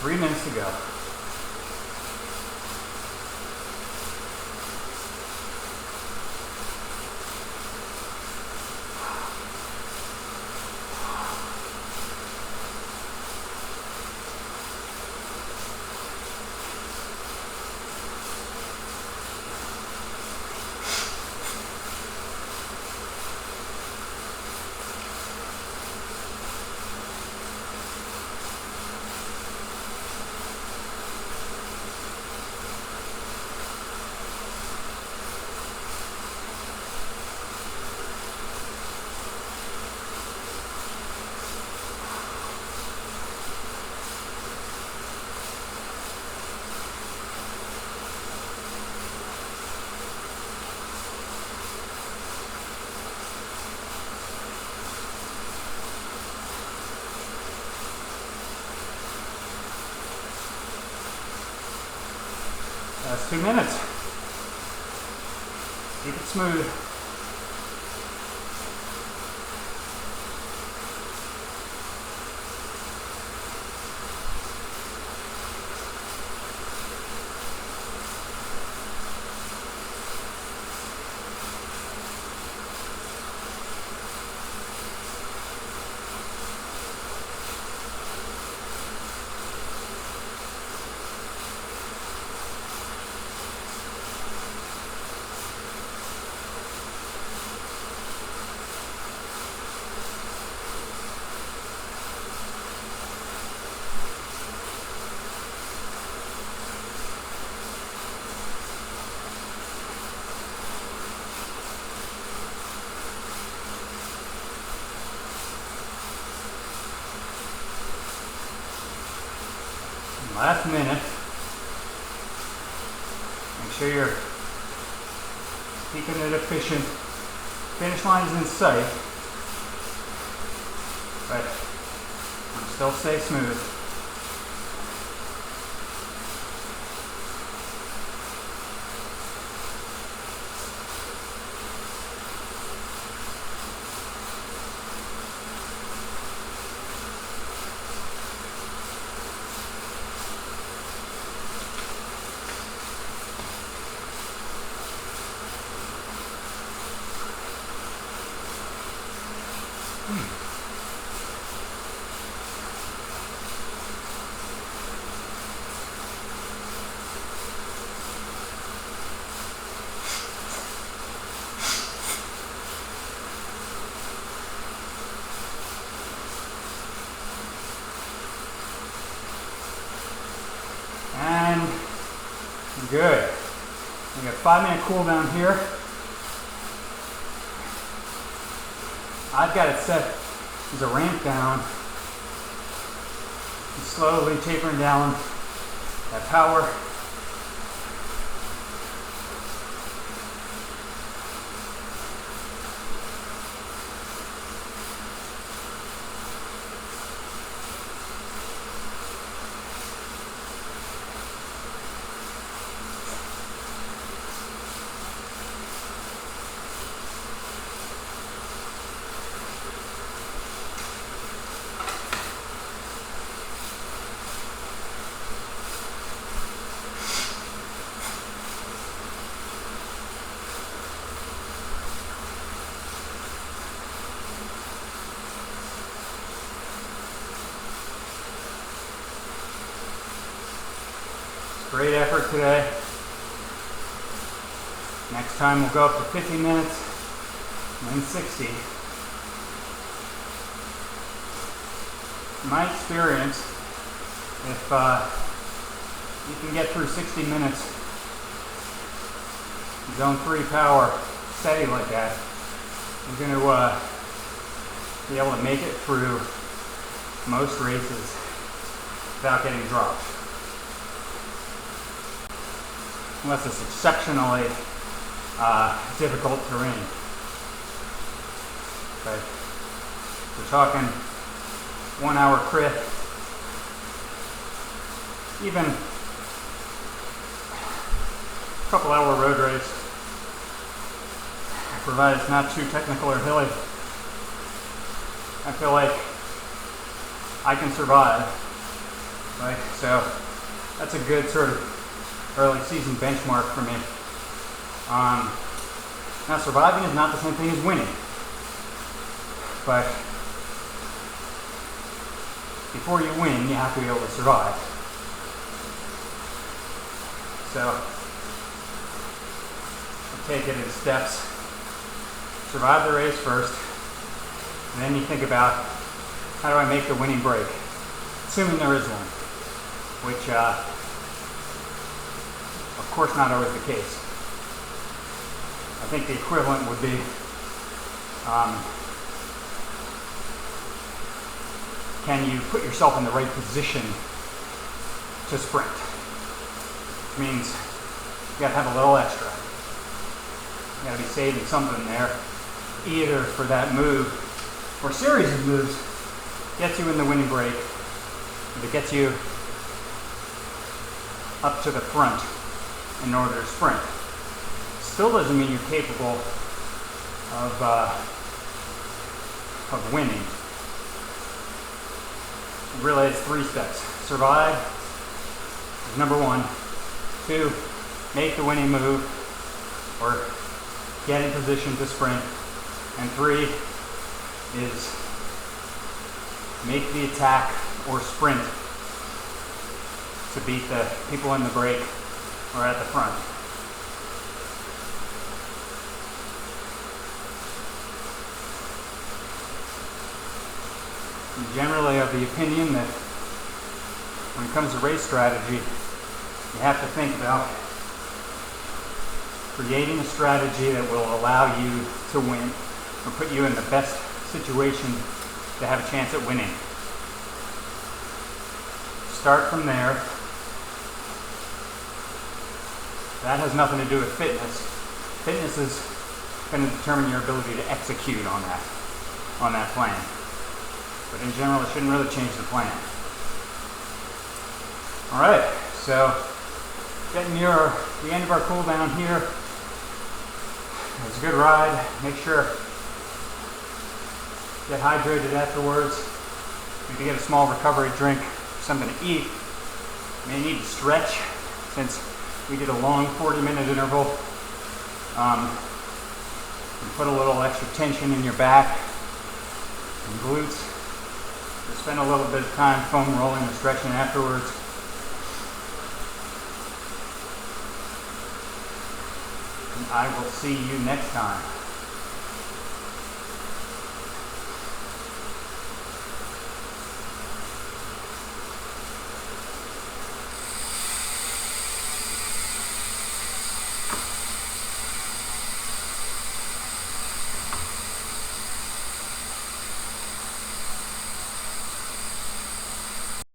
Three minutes to go. That's 2 minutes. Keep it smooth. Last minute. Make sure you're keeping it efficient. Finish line is in sight, but still stay smooth. And Good. We got 5-minute cool down here. I've got it set as a ramp down. Slowly tapering down that power. Great effort today. Next time we'll go up to 50 minutes and then 60. In my experience, if you can get through 60 minutes, zone 3 power steady like that, you're going to be able to make it through most races without getting dropped. Unless it's exceptionally difficult terrain. But we're talking 1 hour crit, even a couple hour road race, provided it's not too technical or hilly. I feel like I can survive, right? So that's a good sort of early season benchmark for me. Now surviving is not the same thing as winning, but before you win, you have to be able to survive. So you take it in steps. Survive the race first, and then you think about, how do I make the winning break? Assuming there is one, which of course not always the case. I think the equivalent would be, can you put yourself in the right position to sprint? Which means you gotta have a little extra. You gotta be saving something there, either for that move or series of moves gets you in the winning break, that gets you up to the front in order to sprint. Still doesn't mean you're capable of winning. Really, it's 3 steps. Survive is number 1. 2, make the winning move or get in position to sprint. And 3 is make the attack or sprint to beat the people in the break or at the front. I'm generally of the opinion that when it comes to race strategy, you have to think about creating a strategy that will allow you to win or put you in the best situation to have a chance at winning. Start from there. That has nothing to do with fitness. Fitness is going to determine your ability to execute on that plan. But in general, it shouldn't really change the plan. All right, so getting near the end of our cool down here. It was a good ride. Make sure get hydrated afterwards. Maybe get a small recovery drink, something to eat. You may need to stretch since we did a long 40-minute interval. And put a little extra tension in your back and glutes. Just spend a little bit of time foam rolling and stretching afterwards. And I will see you next time.